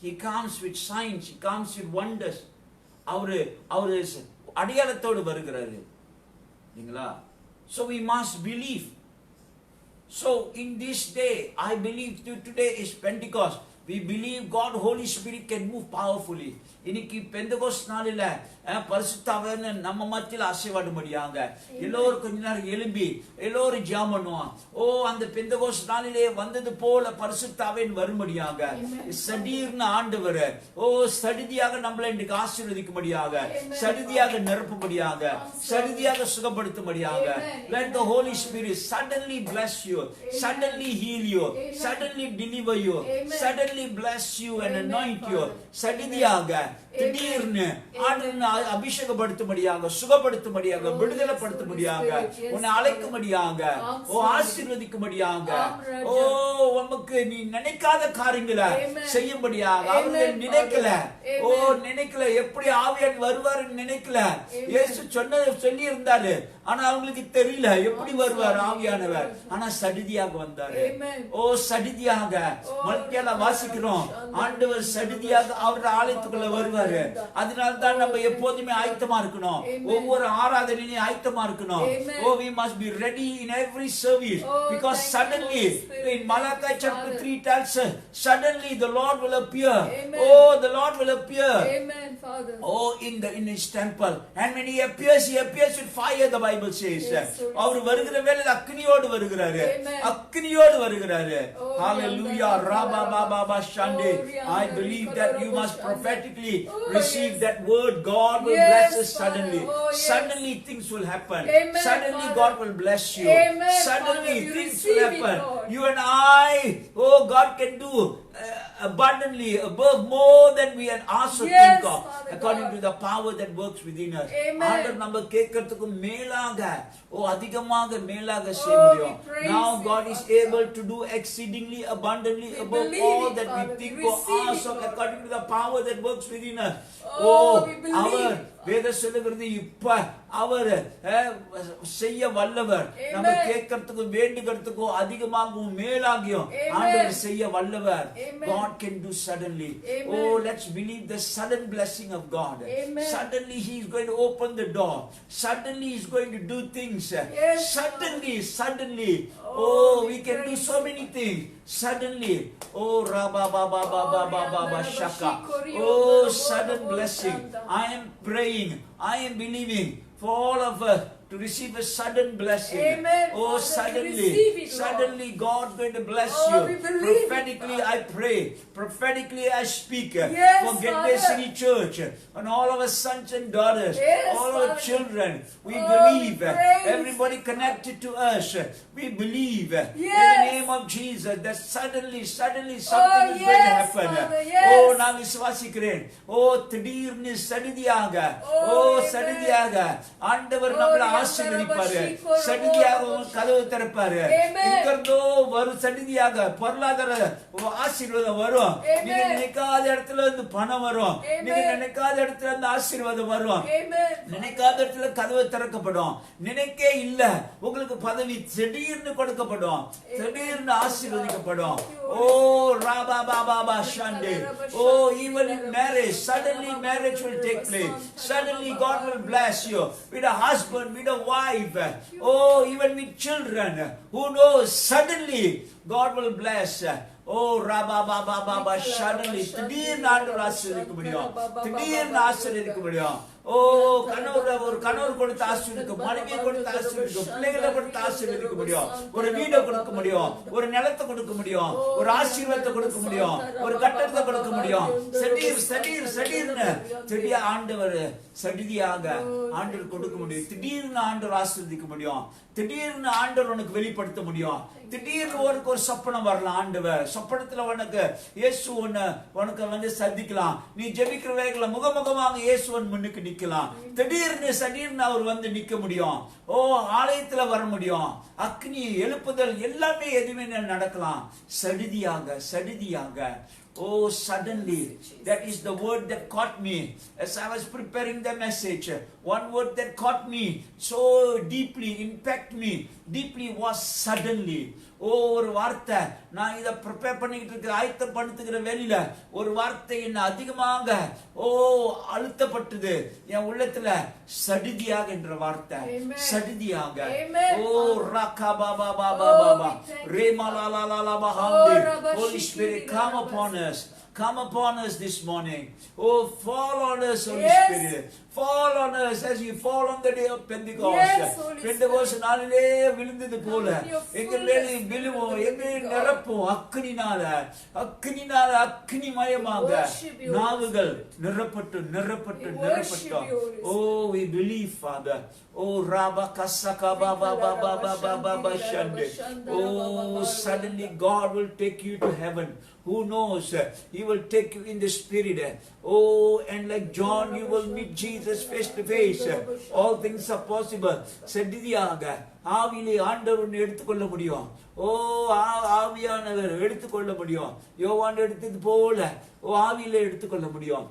He comes with signs, he comes with wonders. அவரு அடையாளத்தோடு வருகிறாரு. இல்லைங்களா? So we must believe. So in this day, I believe today is Pentecost. We believe God, Holy Spirit can move powerfully. இன்னைக்கு பெந்தகோஸ்ட் நாளில பரிசுத்த ஆவியானவர் நம்ம மத்தியில அசைவாடும்படியாக எல்லோரும் கொஞ்ச நேரம் எழும்பி எல்லோரும் ஜெபம் பண்ணுவோம். ஓ, அந்த பெந்தகோஸ்ட் நாளிலே வந்தது போல பரிசுத்த ஆவியானவர் வரும்படியாக, சடீர்னு ஆண்டவர் சடிதியாக நம்மளை இன்றைக்கு ஆசீர்வதிக்கும்படியாக, சடிதியாக நிரப்பும்படியாக, சடிதியாக சுகப்படுத்தும்படியாக. Let the Holy Spirit suddenly bless you, suddenly heal you, suddenly deliver you, suddenly bless you and anoint you. சடிதியாக திடீர்னு ஆண்டவர் அபிஷேகப்படுத்தும்படியாக, சுகப்படுத்தும்படியாக, விடுதலைப்படுத்தும்படியாக, உன்னை அழைக்கும்படியாக, ஆசீர்வதிக்கும்படியாக, உமக்கு நீ நினைக்காத காரியங்களை செய்யும்படியாக. அவர்கள் நினைக்கல எப்படி ஆவியானவர் வருவாருன்னு நினைக்கல. இயேசு சொல்லி இருந்தாரு, ஆனா அவங்களுக்கு தெரியல எப்படி வருவார் ஆவியானவர். ஆனா சடிதியாக வந்தாரு. சடிதியாக மல்கியால வாசிக்கிறோம், ஆண்டவர் சடிதியாக அவருடைய ஆலயத்துக்குள்ள வருவார். செய்வாரு. அதனால தான் நம்ம எப்போதுமே ஆயத்தமா இருக்கணும். ஒவ்வொரு ஆராதனையிலும் ஆயத்தமா இருக்கணும். Oh, we must be ready in every service, because suddenly in Malachi chapter 3 tells us, suddenly the Lord will appear. Oh, the Lord will appear. Amen, Father. Oh, in his temple, and when he appears with fire, the Bible says. அவர் வருகிற வேளையில் அக்கினியோடு வருகிறாரு. அக்கினியோடு வருகிறாரு. Hallelujah. Rabba baba baba shande. I believe that you must prophetically receive that word. God will bless us suddenly. Suddenly things will happen. Suddenly God will bless you. Suddenly things will happen. You and I, oh, God can do abundantly, above more than we can ask or think of, according to the power that works within us. ஆண்டவர் நம்ம கேட்கிறதுக்கு மேலாக, அதிகமாக மேலாக செய்ய முடியும். Now God is able to do exceedingly abundantly above all that we think or ask of, according to the power that works within us. அவர் வேதம் சொல்லுகிறது, இப்ப அவர் செய்ய வல்லவர். நம்ம கேட்கிறதுக்கு வேண்டுகிறதுக்கோ அதிகமாகவும் மேலாகியும் ஆண்டவர் செய்ய வல்லவர். God can do suddenly. Oh, let's believe the sudden blessing of God. Suddenly he is going to open the door. Suddenly he is going to do things. Suddenly. Oh, we can do so many things. Suddenly. Oh, Rabba baba baba baba shaka. Oh, sudden blessing. I am praying, I am believing for all of us to receive a sudden blessing. Oh, suddenly God is going to bless you. Prophetically I pray, prophetically I speak for Gateway City Church and all of our sons and daughters, all our children. We believe, everybody connected to us, we believe in the name of Jesus that suddenly something is going to happen. Oh, நான் விசுவாசிக்கிறேன். Oh, திடீர்னு சடிதியாக, ஆண்டவர் நம்மளை ஆசீர்வதிப்பாரு. சடிதியாக கதவு திறப்பாரு. இங்கிருந்தோ வரும் சடிதியாக பொருளாதார ஆசீர்வாதம் வரும். நீங்க நினைக்காத இடத்துல இருந்து பணம் வரும். நீங்க நினைக்காத இடத்துல இருந்து ஆசீர்வாதம் வரும். நினைக்காத இடத்துல கதவு திறக்கப்படும். நினைக்கே இல்ல உங்களுக்கு பதவி திடீர்னு கொடுக்கப்படும். திடீர்னு ஆசீர்வதிக்கப்படும். Oh, Rabba Baba Shande. Oh, even in marriage, suddenly marriage will take place. Suddenly God will bless you with a husband, with a wife. Oh, even with children. Who knows? Suddenly God will bless. Oh, Rabba Baba Baba suddenly. திடீர்னு ஆண்டவர் ஆசீர்வதிக்க முடியும். திடீர்னு ஆசீர்வதிக்க முடியும். ஓ, கணவர் கொடுத்து ஆசீர்வதிக்க, மனைவியை கொடுத்து ஆசீர்வதிக்க, பிள்ளைகளை கொடுத்து ஆசீர்வதிக்க முடியும். ஒரு வீடை கொடுக்க முடியும், ஒரு நிலத்தை கொடுக்க முடியும், ஒரு ஆசீர்வாதத்தை கொடுக்க முடியும், ஒரு கட்டடத்தை கொடுக்க முடியும். திடீர்னு ஆண்டவர் சடிதியாக ஆண்டவர் கொடுக்க முடியும். திடீர்னு ஆண்டவர் ஆசீர்வதிக்க முடியும். திடீர்னு ஆண்டவர் உனக்கு வெளிப்படுத்த முடியும். திடீர்னு ஒரு சொப்பனம் வரலாம். ஆண்டவர் சொப்பனத்துல உனக்கு இயேசு உனக்கு சந்திக்கலாம். நீ ஜெபிக்கிற வேளையில முகமுகமாக இயேசுவின் முன்னுக்கு நிக்கலாம். திடீர்னு அவர் நிக்க முடியும். ஓ, ஆலயத்துல வர முடியும். அக்னி எழுப்புதல் எல்லாமே எதுவுமே நடக்கலாம். சடிதியாக. Oh, suddenly. That is the word that caught me as I was preparing the message. One word that caught me so deeply, impacted me deeply was suddenly. ஒரு வார்த்தை, நான் இதை ப்ரிப்பேர் பண்ணிக்கிட்டு இருக்கிற ஆயத்தம் பண்ணுகிற வேலையில ஒரு வார்த்தை என்ன அதிகமாக அழுத்தப்பட்டது என் உள்ளத்துல. சடிதியாக என்ற வார்த்தை. சடிதியாக. ஓ, Raaga Baba Baba Baba ரேமலாலாலா மஹாந்தி. Holy Spirit, come upon us. Come upon us this morning. Oh, fall on us, Holy Spirit. Fall on us as you fall on the day of Pentecost. Pentecost நாளிலே விழுந்தது போல எங்கள் மேலே விழுவோம், எங்களை நிரப்பும். அக்கினினால அக்கினிமயமாக நாவுகள் நிரப்பட்டும். Oh, we believe, Father. Oh, Rabba Kasaka Baba Baba Baba Baba Shande. Oh, suddenly God will take you to heaven. Who knows? He will take you in the spirit. Oh, and like John, you will meet Jesus face to face. All things are possible. சடிதியாக ஆவியிலே ஆண்டவர் எடுத்துக்கொள்ள முடியும். ஓ, ஆவியானவர் எடுத்துக்கொள்ள முடியும். யோவான் எடுத்தது போல ஆவியிலே எடுத்துக்கொள்ள முடியும்.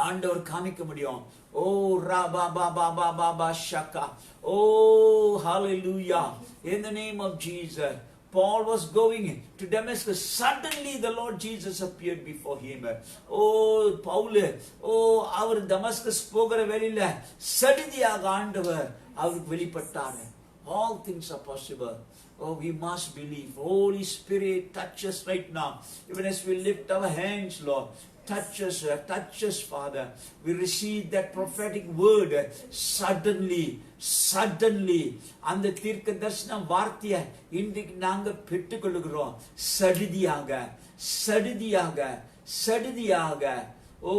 ஆண்டவர் காமிக்க முடியும். Oh, Rabba Baba Baba Baba Shaka. Oh, hallelujah. In the name of Jesus. Paul was going to Damascus. Suddenly the Lord Jesus appeared before him. Oh, Paul, our Damascus போகிற வழியில சடிதியாக ஆண்டவர் அவருக்கு வெளிப்பட்டார். All things are possible. Oh, we must believe. Holy Spirit, touch us right now. Even as we lift our hands, Lord. Touch us, Father. We receive that prophetic word. Suddenly, அந்த தீர்க்க தரிசன வார்த்தையை இன்றைக்கு நாங்க பெற்றுக்கொள்கிறோம். சடிதியாக ஓ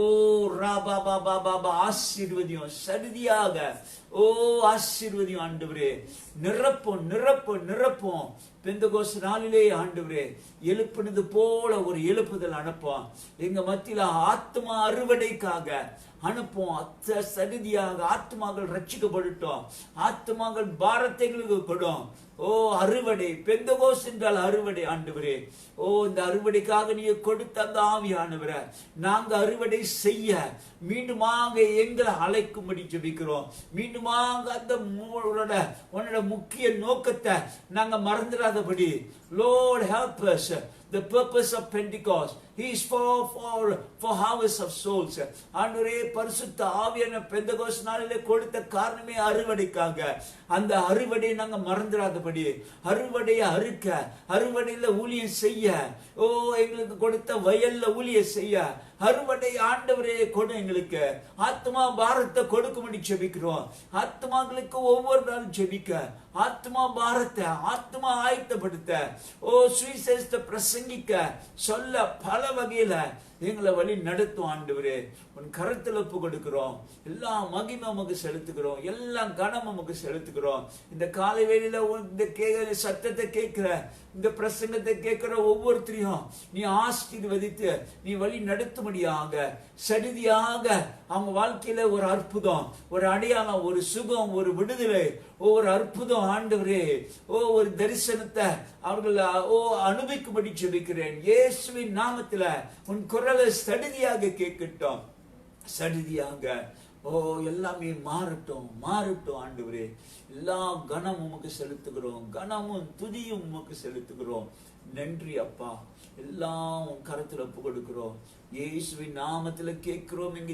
ராபா பாபா பாபா ஆசீர்வதியும் சடிதியாக. ஓ ஆசீர்வதியும் ஆண்டவரே. நிரப்பும் பெந்தகோஸ்து நாளிலே ஆண்டவரே எழுப்பினது போல ஒரு எழுப்புதல் அனுப்போம். எங்க மத்தியில ஆத்மா அறுவடைக்காக அனுப்போம். சடிதியாக ஆத்மாக்கள் ரட்சிக்கப்படட்டும். ஆத்மாக்கள் பாரத்தைகளுக்கு கொடும். ஓ அறுவடை, பெந்தகோஸ்து என்றால் அறுவடை ஆண்டவரே. ஓ இந்த அறுவடைக்காக நீங்க கொடுத்த அந்த ஆவியானவரே, நாங்க அறுவடை செய்ய மீண்டுமாக எங்களை அழைக்கும்படி ஜெபிக்கிறோம். மீண்டுமாக அந்த உன்னோட முக்கிய நோக்கத்தை நாங்க மறந்துடாதபடி. Lord help us. The purpose of Pentecost is for harvest of souls. ஆண்டவரே பரிசுத்த ஆவியான பெந்தகோஸ்து நாளிலே கொடுத்த காரணமே அறுவடைக்காக. அந்த அறுவடையை நாங்க மறந்துடாதபடி, அறுவடையை அறுக்க, அறுவடையில ஊழியம் செய்ய, ஓ எங்களுக்கு கொடுத்த வயல்ல ஊழியம் செய்ய அறுவடை ஆண்டவரே கொடு. எங்களுக்கு ஆத்மா பாரத்தை கொடுக்கும்படி ஜெபிக்கிறோம். ஆத்மாக்களுக்கு ஒவ்வொரு நாளும் ஜெபிக்க, ஆத்மா பாரத்தை, ஆத்மா ஆயத்தப்படுத்த, ஓ சுவிசேஷத்தை பிரசங்கிக்க சொல்ல பல வகையில எங்களை வழி நடத்தும் ஆண்டவரே. உன் கருத்துல ஒப்பு கொடுக்கிறோம். எல்லா மகிமை உமக்கு செலுத்துகிறோம். எல்லா கனம் உமக்கு செலுத்துகிறோம். இந்த காலை வேளையில இந்த சத்தத்தை கேட்கிற, இந்த பிரசங்கத்தை கேட்கிற ஒவ்வொருத்தரையும் நீ ஆசீர்வதித்து நீ வழி நடத்தும்படியாக சடிதியாக அவங்க வாழ்க்கையில ஒரு அற்புதம், ஒரு அடையாளம், ஒரு சுகம், ஒரு விடுதலை, ஒரு அற்புதம் ஆண்டவரே. ஓ ஒரு தரிசனத்தை அவர்கள் அனுபவிக்கும்படி ஜெபிக்கிறேன். இயேசுவின் நாமத்துல உன் குரலை சடிதியாக கேட்கட்டும். சடிதியாக ஓ எல்லாமே மாறட்டும் ஆண்டவரே. எல்லா கனம் உமக்கு செலுத்துகிறோம். கனமும் துதியும் உமக்கு செலுத்துகிறோம். நன்றி அப்பா. எல்லாம் உன் கரத்துல ஒப்பு கொடுக்கிறோம். இயேசுவின் நாமத்துல கேட்கிறோம். எங்க